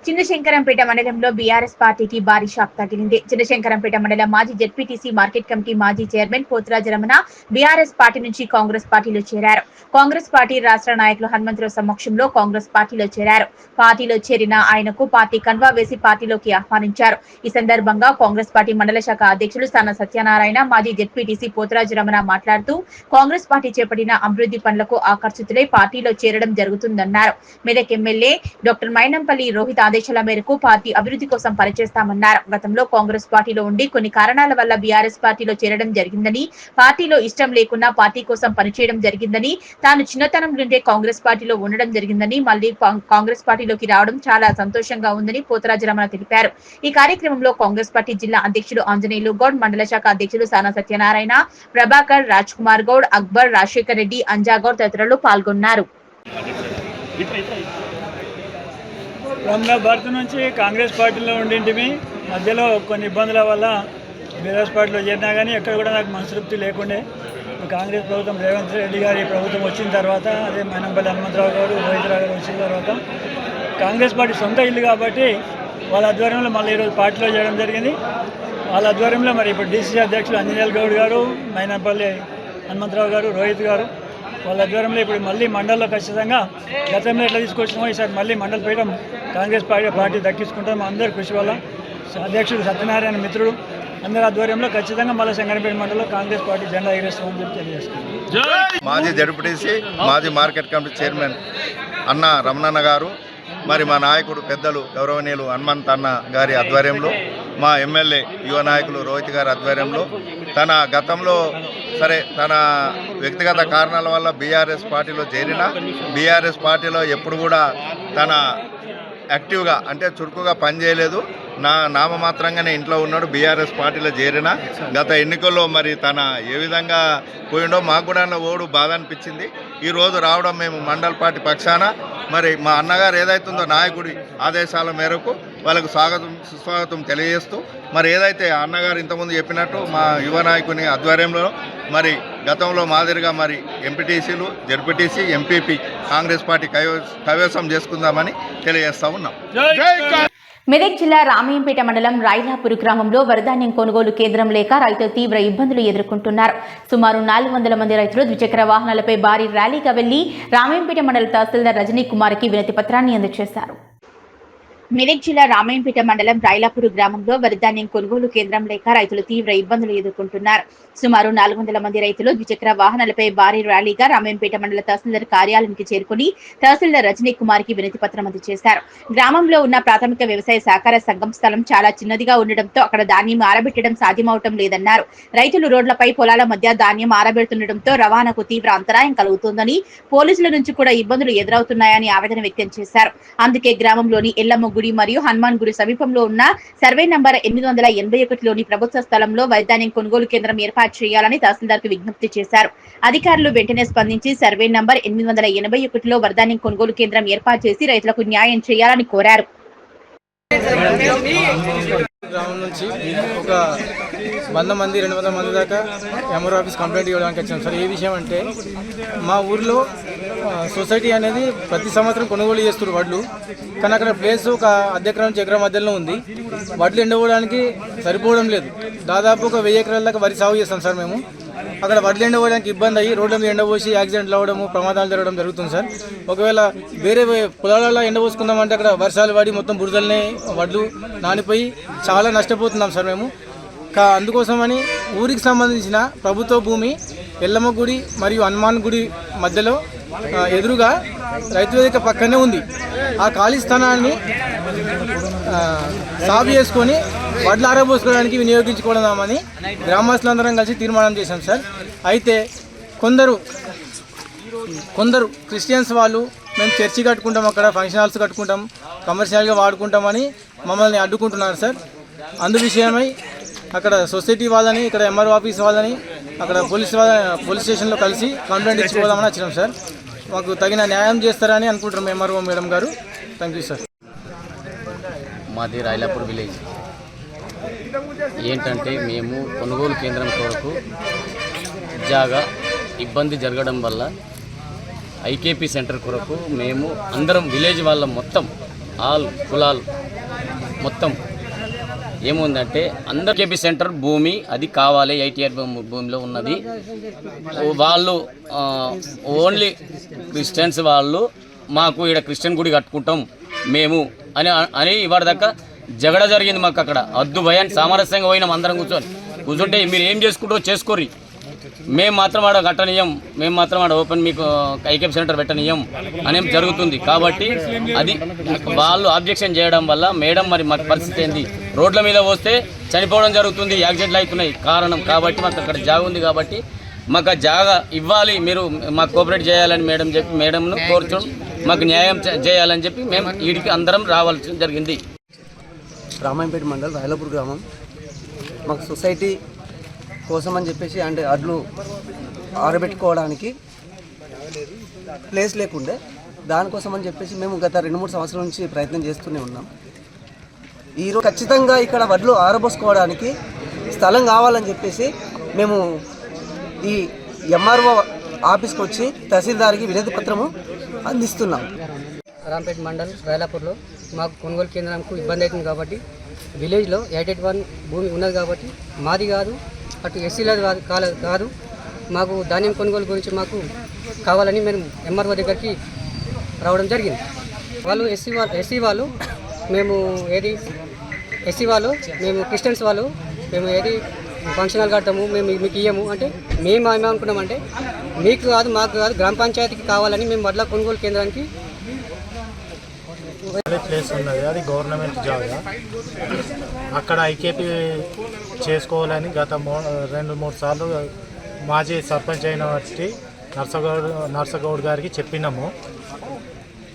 చిన్నశంకరంపేట మండలంలో బీఆర్ఎస్ పార్టీకి భారీ షాక్ తగిలింది. చిన్నశంకరంపేట మండలం మాజీ జెడ్పీటీసీ మార్కెట్ కమిటీ మాజీ chairman Potharaju Ramana BRS party నుంచి కాంగ్రెస్ పార్టీలో చేరారు. కాంగ్రెస్ పార్టీ రాష్ట్ర నాయకులు హనుమంతరావు సమక్షంలో కాంగ్రెస్ పార్టీలో చేరారు. పార్టీలో చేరిన ఆయనకు పార్టీ కండువా వేసి పార్టీలోకి ఆహ్వానించారు. ఈ సందర్భంగా కాంగ్రెస్ పార్టీ మండల శాఖ అధ్యక్షులు స్థాన సత్యనారాయణ, మాజీ జెడ్పీటీసీ పోతరాజు రమణ మాట్లాడుతూ కాంగ్రెస్ పార్టీ చేపట్టిన అభివృద్ధి పనులకు ఆకర్షితులై పార్టీలో చేరడం జరుగుతుందన్నారు. మెదక్ ఎమ్మెల్యే డాక్టర్ మైనంపల్లి రోహిత్ ఆదేశాల మేరకు పార్టీ అభివృద్ధి కోసం పనిచేస్తామన్నారు. గతంలో కాంగ్రెస్ పార్టీలో ఉండి కొన్ని కారణాల వల్ల బీఆర్ఎస్ పార్టీలో చేరడం జరిగిందని, పార్టీలో ఇష్టం లేకున్నా పార్టీ కోసం పనిచేయడం జరిగిందని, తాను చిన్నతనం నుండే కాంగ్రెస్ పార్టీలో ఉండడం జరిగిందని, మళ్లీ కాంగ్రెస్ పార్టీలోకి రావడం చాలా సంతోషంగా ఉందని పోతరాజు రమణ తెలిపారు. ఈ కార్యక్రమంలో కాంగ్రెస్ పార్టీ జిల్లా అధ్యక్షులు ఆంజనేయులు గౌడ్, మండల శాఖ అధ్యక్షులు సానా సత్యనారాయణ, ప్రభాకర్, రాజ్ కుమార్ గౌడ్, అక్బర్, రాజశేఖర్ రెడ్డి, అంజాగౌడ్ తదితరులు పాల్గొన్నారు. రమణ భారత్ నుంచి కాంగ్రెస్ పార్టీలో ఉండింటిమి. మధ్యలో కొన్ని ఇబ్బందుల వల్ల బీఆర్ఎస్ పార్టీలో చేరినా కానీ ఎక్కడ కూడా నాకు మనస్తృప్తి లేకుండే. కాంగ్రెస్ ప్రభుత్వం రేవంత్ రెడ్డి గారి ప్రభుత్వం వచ్చిన తర్వాత, అదే మైనంపల్లి హనుమంతరావు గారు, రోహిత్ రావు గారు వచ్చిన తర్వాత కాంగ్రెస్ పార్టీ సొంత ఇల్లు కాబట్టి వాళ్ళ ఆధ్వర్యంలో మళ్ళీ ఈరోజు పార్టీలో చేయడం జరిగింది. వాళ్ళ ఆధ్వర్యంలో మరి ఇప్పుడు డీసీసీ అధ్యక్షులు ఆంజనేయులు గౌడ్ గారు, మైనంపల్లి హనుమంతరావు గారు, రోహిత్ గారు వాళ్ళ ఆధ్వర్యంలో ఇప్పుడు మళ్ళీ మండలంలో ఖచ్చితంగా గతంలో ఎట్లా తీసుకొచ్చినామో ఈసారి మళ్ళీ మండల పీఠం కాంగ్రెస్ పార్టీ దక్కించుకుంటాం. అందరి కృషి వల్ల అధ్యక్షుడు సత్యనారాయణ మిత్రుడు అందరి ఆధ్వర్యంలో ఖచ్చితంగా మళ్ళీ శంకరంపేట మండలంలో కాంగ్రెస్ పార్టీ జెండా ఎగరేస్తామని చెప్పి తెలియజేస్తున్నాం. మాజీ జడ్పీటీసీ మాజీ మార్కెట్ కమిటీ చైర్మన్ అన్న రమణన్న గారు, మరి మా నాయకుడు పెద్దలు గౌరవనీయులు హనుమంత్ అన్న గారి ఆధ్వర్యంలో, మా ఎమ్మెల్యే యువ నాయకులు రోహిత్ గారి ఆధ్వర్యంలో తన గతంలో తన వ్యక్తిగత కారణాల వల్ల బీఆర్ఎస్ పార్టీలో చేరిన, బీఆర్ఎస్ పార్టీలో ఎప్పుడు కూడా తన యాక్టివ్గా అంటే చురుకుగా పనిచేయలేదు. నామమాత్రంగానే ఇంట్లో ఉన్నాడు. బీఆర్ఎస్ పార్టీలో చేరిన గత ఎన్నికల్లో మరి తన ఏ విధంగా పోయిండో మాకు కూడా ఓడు బాధ అనిపించింది. ఈరోజు రావడం మేము మండల పార్టీ పక్షాన మరి మా అన్నగారు ఏదైతుందో నాయకుడి ఆదేశాల మేరకు వాళ్ళకు సుస్వాగతం తెలియజేస్తూ, మరి ఏదైతే అన్నగారు ఇంతకుముందు చెప్పినట్టు మా యువ నాయకుని ఆధ్వర్యంలో మరి గతంలో మాదిరిగా మరి ఎంపీటీసీలు, జెడ్పీటీసీ, ఎంపీపీ కాంగ్రెస్ పార్టీ కైవసం చేసుకుందామని తెలియజేస్తా ఉన్నాం. మెదక్ జిల్లా రామయ్యంపేట మండలం రాయలాపూర్ గ్రామంలో వరిధాన్యం కొనుగోలు కేంద్రం లేక రైతులు తీవ్ర ఇబ్బందులు ఎదుర్కొంటున్నారు. సుమారు 400 మంది రైతులు ద్విచక్ర వాహనాలపై భారీ ర్యాలీగా వెళ్లి రామయ్యంపేట మండల తహసీల్దార్ రజనీ కుమార్కి వినతి పత్రాన్ని అందజేశారు. మెదక్ జిల్లా రామయ్యంపేట మండలం రాయలాపూర్ గ్రామంలో వరిధాన్యం కొనుగోలు కేంద్రం లేక రైతులు తీవ్ర ఇబ్బందులు ఎదుర్కొంటున్నారు. సుమారు 400 మంది రైతులు ద్విచక్ర వాహనాలపై భారీ ర్యాలీగా రామయ్యంపేట మండల తహసీల్దార్ కార్యాలయానికి చేరుకుని తహసీల్దార్ రజనీ కుమార్కి వినతి పత్రం అందజేశారు. గ్రామంలో ఉన్న ప్రాథమిక వ్యవసాయ సహకార సంఘం స్థలం చాలా చిన్నదిగా ఉండడంతో అక్కడ ధాన్యం ఆరబెట్టడం సాధ్యమవటం లేదన్నారు. రైతులు రోడ్లపై పొలాల మధ్య ధాన్యం ఆరబెడుతుండటంతో రవాణాకు తీవ్ర అంతరాయం కలుగుతోందని, పోలీసుల నుంచి కూడా ఇబ్బందులు ఎదురవుతున్నాయని ఆవేదన వ్యక్తం చేశారు. అందుకే గ్రామంలోని ఎల్లమ్మ గుడి మరియు హనుమాన్ గుడి సమీపంలో ఉన్న సర్వే నంబర్ 881లోని ప్రభుత్వ స్థలంలో వరిధాన్యం కొనుగోలు కేంద్రం ఏర్పాటు చేయాలని తహసీల్దార్ కు విజ్ఞప్తి చేశారు. అధికారులు వెంటనే స్పందించి సర్వే నంబర్ 881లో వరిధాన్యం కొనుగోలు కేంద్రం ఏర్పాటు చేసి రైతులకు న్యాయం చేయాలని కోరారు. గ్రామం నుంచి ఒక 100 మంది 200 మంది దాకా ఎంఆర్ ఆఫీస్ కంప్లైంట్ ఇవ్వడానికి వచ్చాం సార్. ఏ విషయం అంటే మా ఊర్లో సొసైటీ అనేది ప్రతి సంవత్సరం కొనుగోలు చేస్తున్నారు వడ్లు, కానీ అక్కడ ప్లేస్ ఒక అర్ధెకరం నుంచి ఎకరం మధ్యలో ఉంది. వడ్లు ఎండవడానికి సరిపోవడం లేదు. దాదాపు ఒక 1000 ఎకరాల దాకా వరి సాగు చేస్తాం సార్ మేము. అక్కడ వడ్లు ఎండవడానికి ఇబ్బంది అయ్యి రోడ్ల మీద ఎండబోసి యాక్సిడెంట్లు అవ్వడము, ప్రమాదాలు జరగడం జరుగుతుంది సార్. ఒకవేళ వేరే పొలాలలో ఎండబోసుకుందామంటే అక్కడ వర్షాలు పడి మొత్తం బురదలనే వడ్లు నానిపోయి చాలా నష్టపోతున్నాం సార్ మేము. అందుకోసమని ఊరికి సంబంధించిన ప్రభుత్వ భూమి ఎల్లమ్మ గుడి మరియు హనుమాన్ గుడి మధ్యలో ఎదురుగా రైతు వేదిక పక్కనే ఉంది. ఆ ఖాళీ స్థానాన్ని సాగు చేసుకొని వడ్లు ఆరబోసుకోవడానికి వినియోగించుకోవడమని గ్రామస్తులందరం కలిసి తీర్మానం చేశాం సార్. అయితే కొందరు క్రిస్టియన్స్ వాళ్ళు మేము చర్చి కట్టుకుంటాం, అక్కడ ఫంక్షన్ హాల్స్ కట్టుకుంటాం, కమర్షియల్గా వాడుకుంటామని మమ్మల్ని అడ్డుకుంటున్నారు సార్. అందు విషయమై అక్కడ సొసైటీ వాళ్ళని, ఇక్కడ ఎంఆర్ఓ ఆఫీస్ వాళ్ళని, అక్కడ పోలీస్ స్టేషన్లో కలిసి కంప్లైంట్ ఇచ్చిపోదామని వచ్చినాం సార్. మాకు తగిన న్యాయం చేస్తారని అనుకుంటున్నాం ఎంఆర్ఓ మేడం గారు. Thank you sir. మాది రాయలాపూర్ విలేజ్. ఏంటంటే మేము కొనుగోలు కేంద్రం కొరకు జాగా ఇబ్బంది జరగడం వల్ల ఐకేపీ సెంటర్ కొరకు మేము అందరం విలేజ్ వాళ్ళ మొత్తం ఆల్ కులాల్ మొత్తం ఏముందంటే అందరు కేపీ సెంటర్ భూమి అది కావాలి. ఐటీఆర్ భూమిలో ఉన్నది. వాళ్ళు ఓన్లీ క్రిస్టియన్స్ వాళ్ళు మాకు ఇక్కడ క్రిస్టియన్ గుడి కట్టుకుంటాం మేము అని ఇవాళదాకా జగడ జరిగింది మాకు. అక్కడ అద్దు భయాన్ని సామరస్యంగా పోయినాం అందరం కూర్చుంటే మీరు ఏం చేసుకుంటారో చేసుకోర్రి, మేము మాత్రం ఆడ కట్టనీయం, మేము మాత్రం ఆడ ఓపెన్ మీకు ఐకేపీ సెంటర్ పెట్టనీయం అనేం జరుగుతుంది. కాబట్టి అది వాళ్ళు ఆబ్జెక్షన్ చేయడం వల్ల మేడం మరి మాకు పరిస్థితి ఏంది, రోడ్ల మీద వస్తే చనిపోవడం జరుగుతుంది, యాక్సిడెంట్లు అవుతున్నాయి కారణం. కాబట్టి మాకు అక్కడ జాగా ఉంది కాబట్టి మాకు ఆ జాగా ఇవ్వాలి, మీరు మాకు కోఆపరేట్ చేయాలని మేడంను కోరుచు మాకు న్యాయం చేయాలని చెప్పి మేము వీడికి అందరం రావాల్సి జరిగింది. రామాయంపేట మండలం రాయలాపూర్ గ్రామం. మాకు సొసైటీ కోసం అని చెప్పేసి అంటే అడ్లు ఆరబెట్టుకోవడానికి ప్లేస్ లేకుండే, దానికోసం అని చెప్పేసి మేము గత 2-3 సంవత్సరాల నుంచి ప్రయత్నం చేస్తూనే ఉన్నాం. ఈరోజు ఖచ్చితంగా ఇక్కడ వడ్లు ఆరబోసుకోవడానికి స్థలం కావాలని చెప్పేసి మేము ఈ ఎంఆర్ఓ ఆఫీస్కి వచ్చి తహసీల్దార్కి వినతి పత్రము అందిస్తున్నాం. రాంపేట మండల్ రాయలాపూర్లో మాకు కొనుగోలు కేంద్రంకు ఇబ్బంది అవుతుంది కాబట్టి విలేజ్లో 881 భూమి ఉన్నది కాబట్టి మాది కాదు, అటు ఎస్సీలది కాదు, మాకు ధాన్యం కొనుగోలు గురించి మాకు కావాలని మేము ఎంఆర్ఓ దగ్గరికి రావడం జరిగింది. వాళ్ళు ఎస్సీ వాళ్ళు మేము క్రిస్టియన్స్ వాళ్ళు మేము ఫంక్షన్ హాల్ కడతాము, మేము మీకు ఇయ్యము అంటే మేము ఏమనుకున్నామంటే మీకు కాదు మాకు కాదు గ్రామ పంచాయతీకి కావాలని మేము వడ్ల కొనుగోలు కేంద్రానికి ప్లేస్ ఉన్నది, అది గవర్నమెంట్ జాగా. అక్కడ ఐకేపీ చేసుకోవాలని గత 2-3 సార్లు మాజీ సర్పంచ్ అయిన బట్టి నర్సగౌడ్ గారికి చెప్పినాము,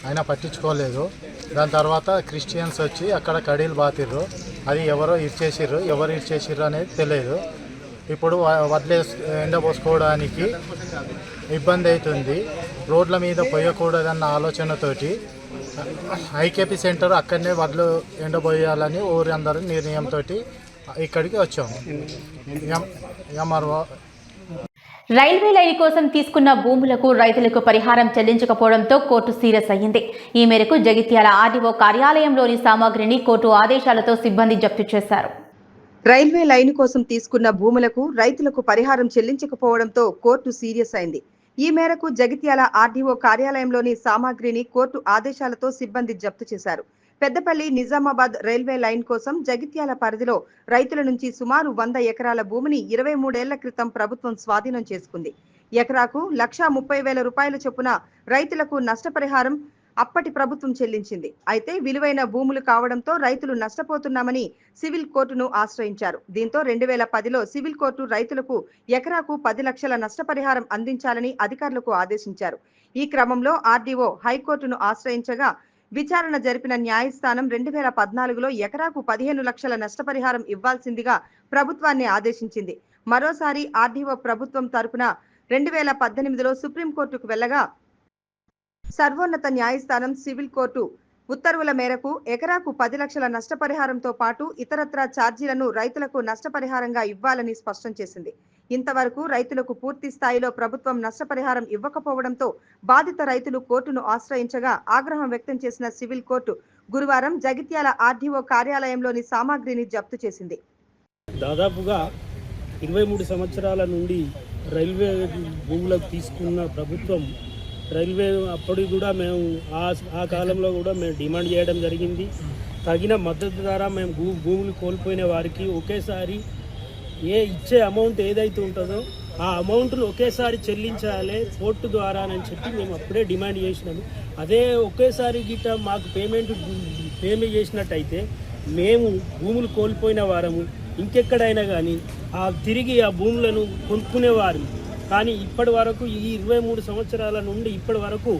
ఆయన పట్టించుకోలేదు. దాని తర్వాత క్రిస్టియన్స్ వచ్చి అక్కడ కడీలు బాతిర్రు, అది ఎవరు ఇచ్చేసిర్రు అనేది తెలియదు. ఇప్పుడు వడ్లు ఎండబోసుకోవడానికి ఇబ్బంది అవుతుంది, రోడ్ల మీద పోయకూడదన్న ఆలోచనతోటి ఐకేపీ సెంటర్ అక్కడనే వడ్లు ఎండబోయాలని ఊరి అందరూ నిర్ణయంతో ఇక్కడికి వచ్చాము. ఎంఆర్ఓ రైల్వే లైన్ కోసం తీసుకున్న భూములకు రైతులకు పరిహారం చెల్లించకపోవడంతో కోర్టు సీరియస్ అయ్యింది. ఈ మేరకు జగిత్యాల ఆర్డీఓ కార్యాలయంలోని సామాగ్రిని కోర్టు ఆదేశాలతో సిబ్బంది జప్తు చేశారు. రైల్వే లైన్ కోసం తీసుకున్న భూములకు రైతులకు పరిహారం చెల్లించకపోవడంతో కోర్టు సీరియస్ అయింది. ఈ మేరకు జగిత్యాల ఆర్డీఓ కార్యాలయంలోని సామాగ్రిని కోర్టు ఆదేశాలతో సిబ్బంది జప్తు చేశారు. పెద్దపల్లి నిజామాబాద్ రైల్వే లైన్ కోసం జగిత్యాల పరిధిలో రైతుల నుంచి సుమారు 100 ఎకరాల భూమిని 23 ఏళ్ల క్రితం ప్రభుత్వం స్వాధీనం చేసుకుంది. ఎకరాకు 1,30,000 రూపాయల చొప్పున రైతులకు నష్టపరిహారం అప్పటి ప్రభుత్వం చెల్లించింది. అయితే విలువైన భూములు కావడంతో రైతులు నష్టపోతున్నామని సివిల్ కోర్టును ఆశ్రయించారు. దీంతో 2010లో సివిల్ కోర్టు రైతులకు ఎకరాకు 10 లక్షల నష్టపరిహారం అందించాలని అధికారులకు ఆదేశించారు. ఈ క్రమంలో ఆర్డీఓ హైకోర్టును ఆశ్రయించగా విచారణ జరిపిన న్యాయస్థానం 2014లో ఎకరాకు 15 లక్షల నష్టపరిహారం ఇవ్వాల్సిందిగా ప్రభుత్వాన్ని ఆదేశించింది. మరోసారి ఆర్డీఓ ప్రభుత్వం తరపున 2018లో సుప్రీంకోర్టుకు వెళ్లగా సర్వోన్నత న్యాయస్థానం సివిల్ కోర్టు ఉత్తర్వుల మేరకు ఎకరాకు 10 లక్షల నష్టపరిహారంతో పాటు ఇతరత్రా ఛార్జీలను రైతులకు నష్టపరిహారంగా ఇవ్వాలని స్పష్టం చేసింది. ఇంతవరకు రైతులకు పూర్తి స్థాయిలో ప్రభుత్వం నష్టపరిహారం ఇవ్వకపోవడంతో బాధిత రైతులు కోర్టును ఆశ్రయించగా ఆగ్రహం వ్యక్తం చేసిన సివిల్ కోర్టు గురువారం జగిత్యాల ఆర్డీఓ కార్యాలయంలోని సామాగ్రిని జప్తు చేసింది. దాదాపుగా 23 సంవత్సరాల నుండి రైల్వే భూములకు తీసుకున్న ప్రభుత్వం రైల్వే అప్పటికి కూడా మేము ఆ కాలంలో కూడా మేము డిమాండ్ చేయడం జరిగింది. తగిన మద్దతు ద్వారా మేము భూములు కోల్పోయిన వారికి ఒకేసారి ఇచ్చే అమౌంట్ ఏదైతే ఉంటుందో ఆ అమౌంట్ను ఒకేసారి చెల్లించాలి కోర్టు ద్వారా అని చెప్పి మేము అప్పుడే డిమాండ్ చేసినాము. అదే ఒకేసారి గిట్ట మాకు పేమెంట్ చేసినట్టయితే మేము భూములు కోల్పోయిన వారము ఇంకెక్కడైనా కానీ తిరిగి ఆ భూములను కొనుక్కునేవారు. కానీ ఇప్పటి వరకు ఈ 23 సంవత్సరాల నుండి ఇప్పటి వరకు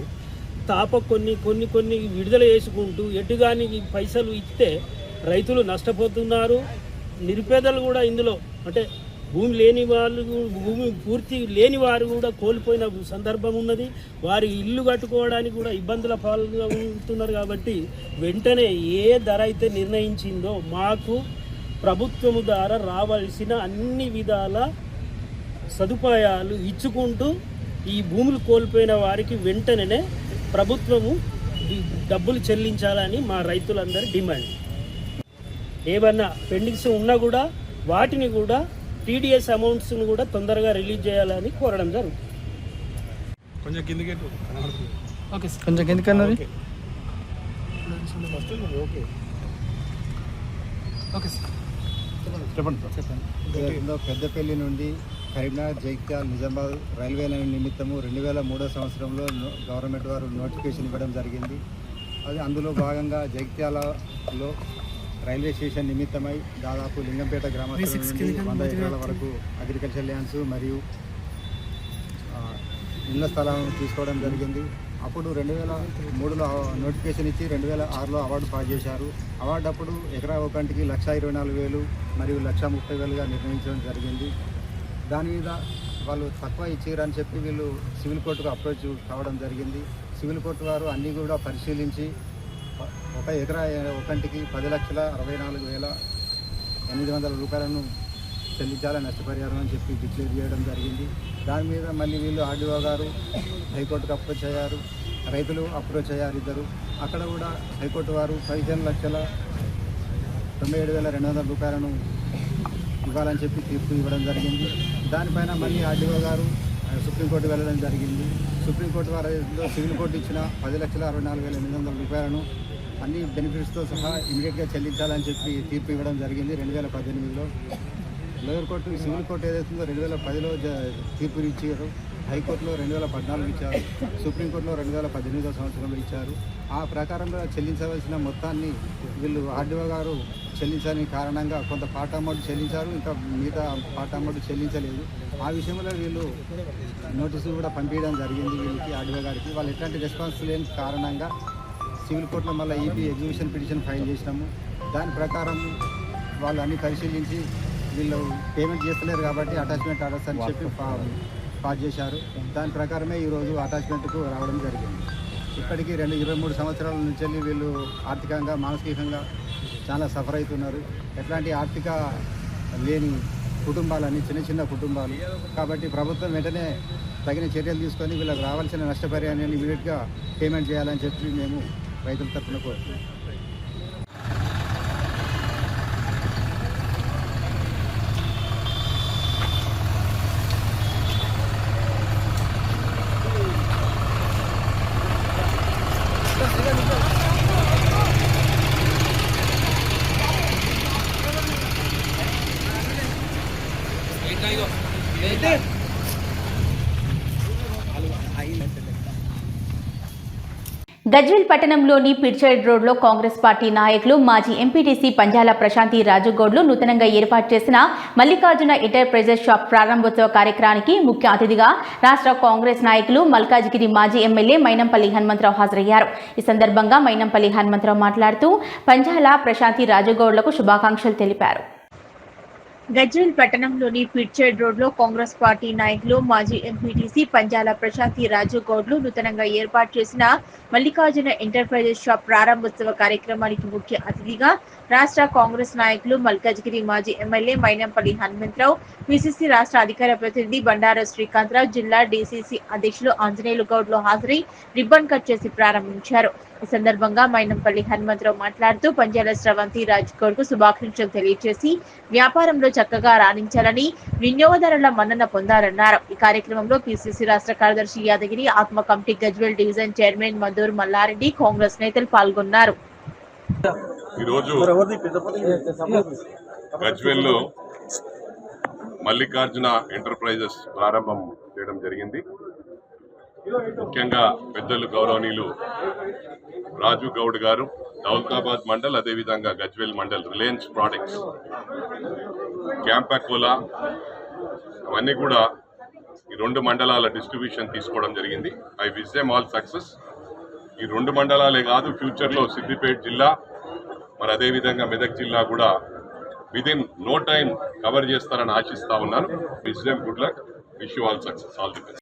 కొన్ని విడుదల చేసుకుంటూ ఎటుగాని పైసలు ఇస్తే రైతులు నష్టపోతున్నారు. నిరుపేదలు కూడా ఇందులో అంటే భూమి లేని వాళ్ళు, భూమి పూర్తి లేని వారు కూడా కోల్పోయిన సందర్భం ఉన్నది. వారి ఇల్లు కట్టుకోవడానికి కూడా ఇబ్బందుల పాల్గొంటున్నారు. కాబట్టి వెంటనే ఏ ధర అయితే నిర్ణయించిందో మాకు ప్రభుత్వము ద్వారా రావాల్సిన అన్ని విధాల సదుపాయాలు ఇచ్చుకుంటూ ఈ భూములు కోల్పోయిన వారికి వెంటనే ప్రభుత్వము డబ్బులు చెల్లించాలని మా రైతులందరి డిమాండ్. ఏమన్నా పెండింగ్స్ ఉన్నా కూడా వాటిని కూడా టీడీఎస్ అమౌంట్స్ను కూడా తొందరగా రిలీజ్ చేయాలని కోరడం జరుగుతుంది. కొంచెం కిందకన్నారు. పెద్దపల్లి నుండి కరీంనగర్, జగిత్యాల, నిజామాబాద్ రైల్వే లైన్ నిమిత్తము 2003 సంవత్సరంలో గవర్నమెంట్ వారు నోటిఫికేషన్ ఇవ్వడం జరిగింది. అది అందులో భాగంగా జగిత్యాలలో రైల్వే స్టేషన్ నిమిత్తమై దాదాపు లింగంపేట గ్రామస్తుల నుండి 100 ఎకరాల వరకు అగ్రికల్చర్ ల్యాండ్స్ మరియు ఇళ్ల స్థలాలను తీసుకోవడం జరిగింది. అప్పుడు 2003లో నోటిఫికేషన్ ఇచ్చి 2006లో అవార్డు పాస్ చేశారు. అవార్డు అప్పుడు ఎకరా ఒకంటికి 1,24,000 మరియు 1,30,000గా నిర్ణయించడం జరిగింది. దాని మీద వాళ్ళు తక్కువ ఇచ్చారని చెప్పి వీళ్ళు సివిల్ కోర్టుకు అప్రోచ్ కావడం జరిగింది. సివిల్ కోర్టు వారు అన్నీ కూడా పరిశీలించి ఒక ఎకరా ఒకంటికి 10,64,800 రూపాయలను చెల్లించాలని నష్టపరిహారం అని చెప్పి డిక్లేర్ చేయడం జరిగింది. దాని మీద మళ్ళీ వీళ్ళు ఆర్డీఓ గారు హైకోర్టుకు అప్రోచ్ అయ్యారు, రైతులు అప్రోచ్ అయ్యారు ఇద్దరు. అక్కడ కూడా హైకోర్టు వారు 15,97,200 రూపాయలను ఇవ్వాలని చెప్పి తీర్పు ఇవ్వడం జరిగింది. దానిపైన మళ్ళీ ఆర్డీఓ గారు సుప్రీంకోర్టు వెళ్ళడం జరిగింది. సుప్రీంకోర్టు వారు సివిల్ కోర్టు ఇచ్చిన 10,64,800 రూపాయలను అన్ని బెనిఫిట్స్తో సహా ఇమీడియట్గా చెల్లించాలని చెప్పి తీర్పు ఇవ్వడం జరిగింది 2018లో. లోయర్ కోర్టు సివిల్ కోర్టు ఏదైతుందో 2010లో తీర్పు ఇచ్చారు. హైకోర్టులో 2014 ఇచ్చారు. సుప్రీంకోర్టులో 2018 సంవత్సరంలో ఇచ్చారు. ఆ ప్రకారంగా చెల్లించవలసిన మొత్తాన్ని వీళ్ళు ఆర్డీఓ గారు చెల్లించని కారణంగా కొంత పార్ట్ అమౌంట్ చెల్లించారు, ఇంకా మిగతా పార్ట్ అమౌంట్ చెల్లించలేదు. ఆ విషయంలో వీళ్ళు నోటీసులు కూడా పంపించడం జరిగింది వీళ్ళకి, ఆర్డీఓ గారికి. వాళ్ళు ఎట్లాంటి రెస్పాన్స్ లేని కారణంగా సివిల్ కోర్టులో మళ్ళీ ఈపీ ఎగ్జిక్యూషన్ పిటిషన్ ఫైల్ చేసినాము. దాని ప్రకారం వాళ్ళు అన్ని పరిశీలించి వీళ్ళు పేమెంట్ చేస్తలేరు కాబట్టి అటాచ్మెంట్ ఆర్డర్స్ అని చెప్పి పాస్ చేశారు. దాని ప్రకారమే ఈరోజు అటాచ్మెంట్కు రావడం జరిగింది. ఇప్పటికీ 23 సంవత్సరాల నుంచి వీళ్ళు ఆర్థికంగా, మానసికంగా చాలా సఫర్ అవుతున్నారు. ఎట్లాంటి ఆర్థిక లేని కుటుంబాలని, చిన్న చిన్న కుటుంబాలు. కాబట్టి ప్రభుత్వం వెంటనే తగిన చర్యలు తీసుకొని వీళ్ళకి రావాల్సిన నష్టపరిహారాన్ని ఇమీడియట్గా పేమెంట్ చేయాలని చెప్పి మేము రైతుల తరఫున కోరుతున్నాం. గజ్వేల్ పట్టణంలోని పిర్చైడ్ రోడ్లో కాంగ్రెస్ పార్టీ నాయకులు మాజీ ఎంపీటీసీ పంజాల ప్రశాంతి రాజుగౌడ్లు నూతనంగా ఏర్పాటు చేసిన మల్లికార్జున ఎంటర్ప్రైజెస్ షాప్ ప్రారంభోత్సవ కార్యక్రమానికి ముఖ్య అతిథిగా రాష్ట్ర కాంగ్రెస్ నాయకులు మల్కాజ్గిరి మాజీ ఎమ్మెల్యే మైనంపల్లి హనుమంతరావు హాజరయ్యారు. ఈ సందర్భంగా మైనంపల్లి హనుమంతరావు మాట్లాడుతూ పంజాల ప్రశాంతి రాజుగౌడ్లకు శుభాకాంక్షలు తెలిపారు. గజ్వేల్ పట్టణంలోని పిర్చైడ్ రోడ్లో కాంగ్రెస్ పార్టీ నాయకులు మాజీ ఎంపీటీసీ పంజాల ప్రశాంతి రాజుగౌడ్లు నూతనంగా ఏర్పాటు చేసిన మల్లికార్జున ఎంటర్ప్రైజెస్ షాప్ ప్రారంభోత్సవ కార్యక్రమానికి ముఖ్య అతిథిగా రాష్ట్ర కాంగ్రెస్ నాయకులు మల్కాజ్గిరి మాజీ ఎమ్మెల్యే మైనంపల్లి హనుమంతరావు, పిసిసి రాష్ట్ర అధికార ప్రతినిధి బండారు శ్రీకాంతరావు, జిల్లా డీసీసీ అధ్యక్షులు ఆంజనేయులు గౌడ్లు హాజరై రిబ్బన్ కట్ చేసి ప్రారంభించారు. ఈ సందర్భంగా మైనంపల్లి హనుమంతరావు మాట్లాడుతూ పంజాల స్రవంతి రాజుగౌడ్ కు శుభాకాంక్షలు తెలియజేసి వ్యాపారంలో చక్కగా రాణించాలని, వినియోగదారుల మన్నన పొందాలన్నారు. ఈ కార్యక్రమంలో పిసిసి రాష్ట్ర కార్యదర్శి Yadagiri, ATMA committee Gajwel division chairman Madhur Mallareddy, Congress నేతలు పాల్గొన్నారు. ఈరోజు గజ్వేల్లో మల్లికార్జున ఎంటర్ప్రైజెస్ ప్రారంభం చేయడం జరిగింది. ముఖ్యంగా పెద్దలు గౌరవనీయులు రాజు గౌడ్ గారు, దౌలతాబాద్ మండల్, అదేవిధంగా గజ్వేల్ మండల్, రిలయన్స్ ప్రోడక్ట్స్, క్యాంపాకోలా, అవన్నీ కూడా ఈ 2 మండలాల డిస్ట్రిబ్యూషన్ తీసుకోవడం జరిగింది. I wish them all success. ఈ 2 మండలాలే కాదు, ఫ్యూచర్లో సిద్దిపేట జిల్లా, మరి అదేవిధంగా మెదక్ జిల్లా కూడా విదిన్ నో టైం కవర్ చేస్తారని ఆశిస్తా ఉన్నాను. Wish them good luck, wish you all success, all the best.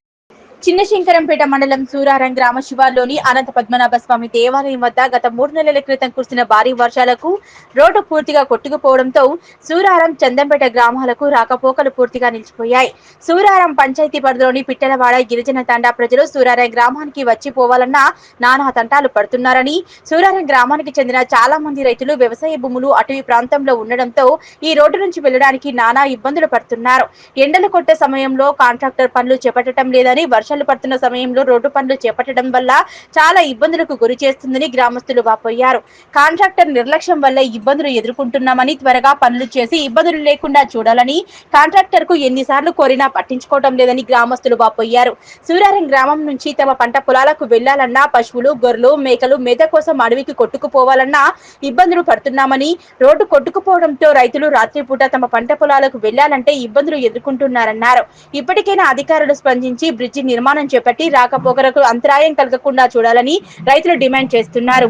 Chinna Shankarampet మండలం సూరారం గ్రామ శివార్లోని అనంత పద్మనాభ స్వామి దేవాలయం వద్ద గత 3 నెలల క్రితం కురిసిన భారీ వర్షాలకు రోడ్డు పూర్తిగా కొట్టుకుపోవడంతో సూరారం చందంపేట గ్రామాలకు రాకపోకలు పూర్తిగా నిలిచిపోయాయి. సూరారం పంచాయతీ పరిధిలోని పిట్టలవాడ గిరిజన తండా ప్రజలు సూరారం గ్రామానికి వచ్చిపోవాలన్నా నానా తంటాలు పడుతున్నారని, సూరారం గ్రామానికి చెందిన చాలా మంది రైతులు వ్యవసాయ భూములు అటవీ ప్రాంతంలో ఉండడంతో ఈ రోడ్డు నుంచి వెళ్లడానికి నానా ఇబ్బందులు పడుతున్నారు. ఎండలు కొట్టే సమయంలో కాంట్రాక్టర్ పనులు చేపట్టడం లేదని, వర్షాలు పడుతున్న సమయంలో రోడ్డు పనులు చేపట్టడం వల్ల చాలా ఇబ్బందులకు గురి చేస్తుందని గ్రామస్తులు వాపోయారు. కాంట్రాక్టర్ నిర్లక్ష్యం వల్ల ఇబ్బందులు ఎదుర్కొంటున్నామని, త్వరగా పనులు చేసి ఇబ్బందులు లేకుండా చూడాలని కాంట్రాక్టర్ కు ఎన్నిసార్లు కోరినా పట్టించుకోవడం లేదని గ్రామస్తులు వాపోయారు. సూరారం గ్రామం నుంచి తమ పంట పొలాలకు వెళ్లాలన్నా, పశువులు, గొర్రెలు, మేకలు మేత కోసం అడవికి కొట్టుకుపోవాలన్నా ఇబ్బందులు పడుతున్నామని, రోడ్డు కొట్టుకుపోవడంతో రైతులు రాత్రిపూట తమ పంట పొలాలకు వెళ్లాలంటే ఇబ్బందులు ఎదుర్కొంటున్నారన్నారు. ఇప్పటికైనా అధికారులు స్పందించి బ్రిడ్జి నిర్మాణం చేపట్టి రాకపోకలకు అంతరాయం కలగకుండా చూడాలని రైతులు డిమాండ్ చేస్తున్నారు.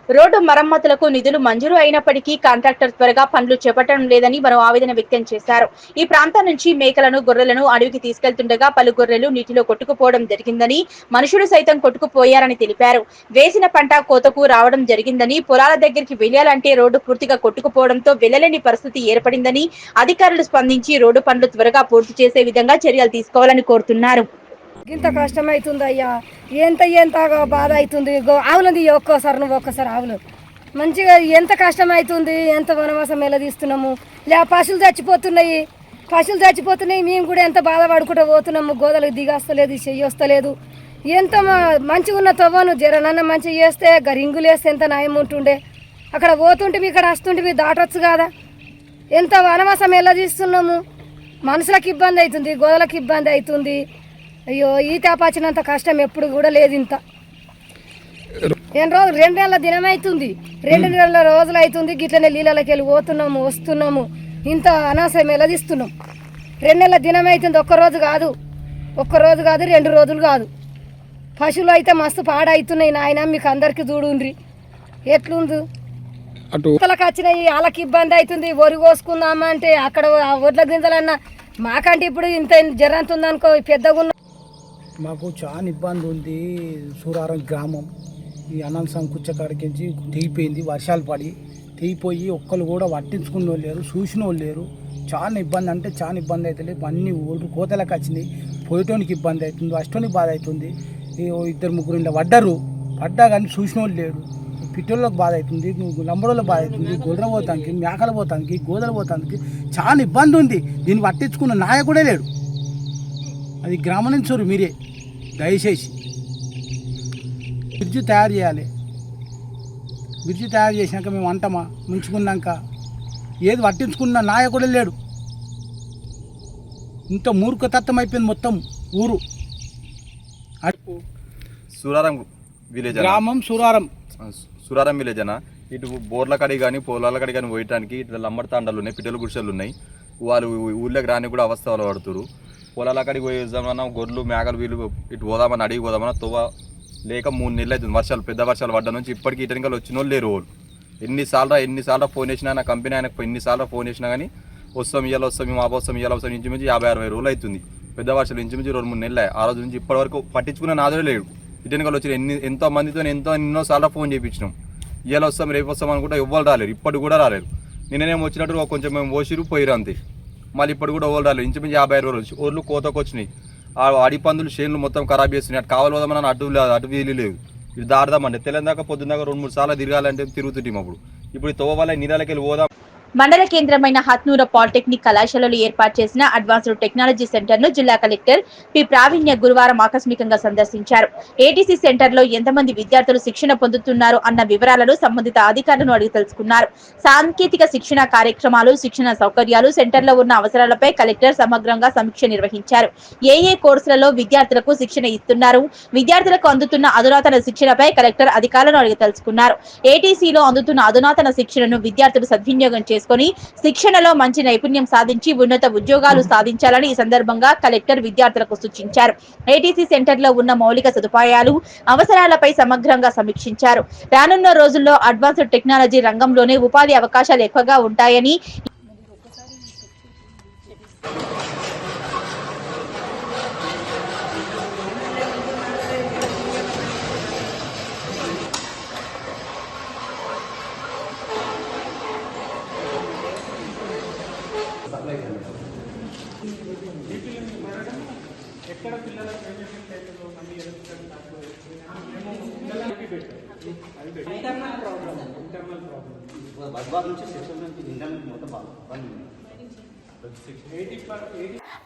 రోడ్డు మరమ్మతులకు నిధులు మంజూరు అయినప్పటికీ కాంట్రాక్టర్ త్వరగా పనులు చేపట్టడం లేదని మరో ఆవేదన వ్యక్తం చేశారు. ఈ ప్రాంతం నుంచి మేకలను, గొర్రెలను అడవికి తీసుకెళ్తుండగా పలు గొర్రెలు నీటిలో కొట్టుకుపోవడం జరిగిందని, మనుషులు సైతం కొట్టుకుపోయారని తెలిపారు. వేసిన పంట కోతకు రావడం జరిగిందని, పొలాల దగ్గరికి వెళ్లాలంటే రోడ్డు పూర్తిగా కొట్టుకుపోవడంతో వెళ్లలేని పరిస్థితి ఏర్పడిందని, అధికారులు స్పందించి రోడ్డు పనులు త్వరగా పూర్తి చేసే విధంగా చర్యలు తీసుకోవాలని కోరుతున్నారు. ఇంత కష్టం అవుతుంది అయ్యా, ఎంత బాధ అవుతుంది. ఆవులది ఒక్కోసారి నువ్వు ఒక్కసారి ఆవులు మంచిగా ఎంత కష్టం అవుతుంది, ఎంత వనవాసం తీస్తున్నాము. పశువులు చచ్చిపోతున్నాయి, మేము కూడా ఎంత బాధపడుకుంటూ పోతున్నాము. గోదలకు దిగొస్తలేదు, చెయ్యి వస్తలేదు. ఎంత మంచిగా ఉన్న తవ్వను జరనన్న మంచిగా చేస్తే రింగులు వేస్తే ఎంత న్యాయం ఉంటుండే. అక్కడ పోతుంటే ఇక్కడ వస్తుంటే దాటొచ్చు కదా. ఎంత వనవాసం తీస్తున్నాము. మనుషులకు ఇబ్బంది అవుతుంది, గోదలకు ఇబ్బంది అవుతుంది. అయ్యో, ఈ తాపాచినంత కష్టం ఎప్పుడు కూడా లేదు. ఇంత 2 నెలల దినం అవుతుంది, 2 నెలల రోజులు అవుతుంది. గిట్లనే నీళ్ళకి వెళ్ళి పోతున్నాము, వస్తున్నాము. ఇంత అనాశయం తీస్తున్నాం. 2 నెలల దినం అవుతుంది. ఒక్క రోజు కాదు, 2 రోజులు కాదు. పశువులు అయితే మస్తు పాడవుతున్నాయి నాయన. మీకు అందరికి చూడుండ్రి ఎట్లుంది. అటులకు వచ్చినాయి, వాళ్ళకి ఇబ్బంది అవుతుంది. వరి కోసుకుందామంటే అక్కడ వడ్ల గింజలన్నా మాకంటే ఇప్పుడు ఇంత జరంత ఉందనుకో, పెద్దగా ఉన్న మాకు చాలా ఇబ్బంది ఉంది. సూరారం గ్రామం ఈ అనంతం కుచ్చకాడికి తెగిపోయింది. వర్షాలు పడి తెగిపోయి ఒక్కరు కూడా పట్టించుకున్న వాళ్ళు లేరు, చూసిన వాళ్ళు లేరు. చాలా ఇబ్బంది అంటే చాలా ఇబ్బంది అవుతుంది. అన్ని ఊళ్ళు కోతలకు వచ్చినాయి. పోయటానికి ఇబ్బంది అవుతుంది, అష్టోనికి బాధ అవుతుంది. 2-3 ఇలా పడ్డా కానీ చూసిన వాళ్ళు లేరు. పిట్టోళ్ళకి బాధ అవుతుంది, లంబడోళ్ళకి బాధ అవుతుంది. గొర్రె పోతానికి, మేకలు పోతానికి, గోదలు పోతానికి చాలా ఇబ్బంది ఉంది. దీన్ని పట్టించుకున్న నాయకుడే లేడు. అది గ్రామం నుంచి చూరు మీరే దయచేసి బ్రిడ్జి తయారు చేయాలి. బ్రిడ్జి తయారు చేసినాక మేము అంటామా, ముంచుకున్నాక ఏది పట్టించుకున్న నాయకుడే లేడు. ఇంత మూర్ఖతత్వం అయిపోయింది మొత్తం ఊరు. సూరారం విలేజ్ గ్రామం సూరారం విలేజ్ అన్న. ఇటు బోర్ల కడి కానీ పొలాల కడి కానీ పోయటానికి ఇట్లా లంబడి తాండాలు ఉన్నాయి, పిట్టల గుడిసెలు ఉన్నాయి. వాళ్ళు ఊళ్ళోకి రాని కూడా అవస్థలు పడుతున్నారు. పొలాల కడికి పోయేద్దామన్నా గొర్రెలు మేకలు వీళ్ళు ఇటు పోదామని అడిగి పోదామన్నా తువ్వ లేక 3 నెలలు అవుతుంది. వర్షాలు పెద్ద వర్షాలు పడ్డ నుంచి ఇప్పటికీ ఇటనికలు వచ్చిన వాళ్ళు లేరు. వాళ్ళు ఎన్నిసార్లు ఫోన్ చేసినా, నా కంపెనీ ఆయనకు ఎన్నిసార్లు ఫోన్ చేసినా కానీ వస్తాం ఇవాళ వస్తాం, మేము వస్తాం ఇవాళ వస్తాం. ఇంచుమించి 50-60 రోజులు అవుతుంది. పెద్ద వర్షాలు ఇంచుమించి 2-3 నెలలు. ఆ రోజు నుంచి ఇప్పటి వరకు పట్టించుకున్న నాదే లేడు. ఇటనికలు వచ్చిన ఎంతో మందితో ఎన్నోసార్లు ఫోన్ చేయించినాం. ఇవాళ వస్తాం రేపు వస్తాం అనుకుంటే ఎవ్వరు రాలేరు, ఇప్పటి కూడా రాలేరు. నిన్ననేమో వచ్చినట్టు కొంచెం మేము పోసిరు పోయిరు అంతే. మళ్ళీ ఇప్పుడు కూడా ఎవరు రాలేదు. ఇంచుమించి 50 రోజులు ఊర్లు కోతకు వచ్చినాయి. ఆ అడి పందులు చేనులు మొత్తం ఖరాబ్ చేస్తున్నాయి. అటు కావాలి పోదామని అటు వీలు లేదు. ఇది దాడదామంటే తెలంగాణ పొద్దున్నాక 2-3 సార్లు తిరగాలంటే తిరుగుతుంటాం. ఇప్పుడు తోవ వల్ల నీళ్ళకి వెళ్ళి పోదాం. మండల కేంద్రమైన హత్నూర పాలిటెక్నిక్ కళాశాలలో ఏర్పాటు చేసిన అడ్వాన్స్డ్ టెక్నాలజీ సెంటర్ ను జిల్లా కలెక్టర్ పి ప్రావీణ్య గురువారం ఆకస్మికంగా సందర్శించారు. ఏటీసీ సెంటర్ లో ఎంతమంది విద్యార్థులు శిక్షణ పొందుతున్నారు అన్న వివరాలను సంబంధిత అధికారులను అడిగి తెలుసుకున్నారు. సాంకేతిక శిక్షణ కార్యక్రమాలు, శిక్షణ సౌకర్యాలు, సెంటర్ లో ఉన్న అవసరాలపై కలెక్టర్ సమగ్రంగా సమీక్ష నిర్వహించారు. ఏ కోర్సులలో విద్యార్థులకు శిక్షణ ఇస్తున్నారు, విద్యార్థులకు అందుతున్న అధునాతన శిక్షణపై కలెక్టర్ అధికారులను అడిగి తెలుసుకున్నారు. ఏటీసీలో అందుతున్న అధునాతన శిక్షణను విద్యార్థులు సద్వినియోగం చేసుకున్నారు. చేసుకుని శిక్షణలో మంచి నైపుణ్యం సాధించి ఉన్నత ఉద్యోగాలు సాధించాలని ఈ సందర్భంగా కలెక్టర్ విద్యార్థులకు సూచించారు. ఏటీసీ సెంటర్లో ఉన్న మౌలిక సదుపాయాలు, అవసరాలపై సమగ్రంగా సమీక్షించారు. రానున్న రోజుల్లో అడ్వాన్స్డ్ టెక్నాలజీ రంగంలోనే ఉపాధి అవకాశాలు ఎక్కువగా ఉంటాయని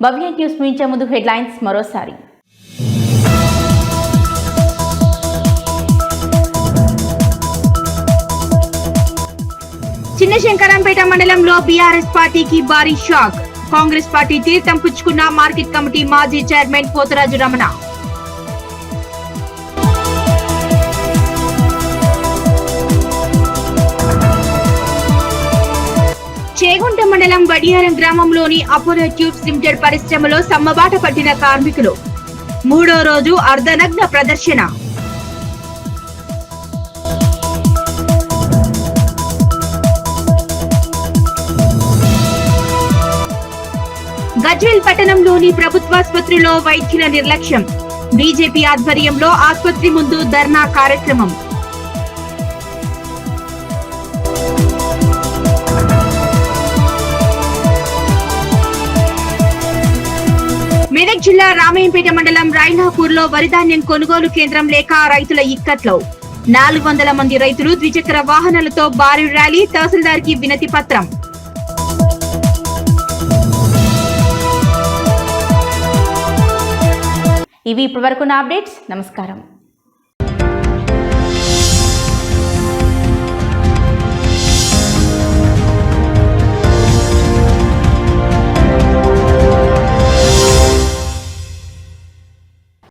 భవ్య న్యూస్ ముగించే ముందు హెడ్లైన్స్ మరోసారి. చిన్నశంకరంపేట మండలంలో బీఆర్ఎస్ పార్టీకి భారీ షాక్. కాంగ్రెస్ పార్టీ తీర్థం పుచ్చుకున్న మార్కెట్ కమిటీ మాజీ చైర్మన్ పోతరాజు రమణ. చేగుంట మండలం వడియారం గ్రామంలోని అపోలో ట్యూబ్స్ లిమిటెడ్ పరిశ్రమలో సమ్మబాట పట్టిన కార్మికులు. 3వ రోజు అర్ధనగ్న ప్రదర్శన. గజ్వేల్ పట్టణంలోని ప్రభుత్వాసుపత్రిలో వైద్యుల నిర్లక్ష్యం. బీజేపీ ఆధ్వర్యంలో ఆసుపత్రి ముందు ధర్నా కార్యక్రమం. మెదక్ జిల్లా రామయ్యంపేట మండలం రైలాపూర్లో వరిధాన్యం కొనుగోలు కేంద్రం లేక రైతుల ఇక్కట్లో. 400 మంది రైతులు ద్విచక్ర వాహనాలతో భారీ ర్యాలీ, తహసీల్దార్కి వినతి పత్రం. ఇవి ఇప్పటివరకున్న అప్డేట్స్. నమస్కారం.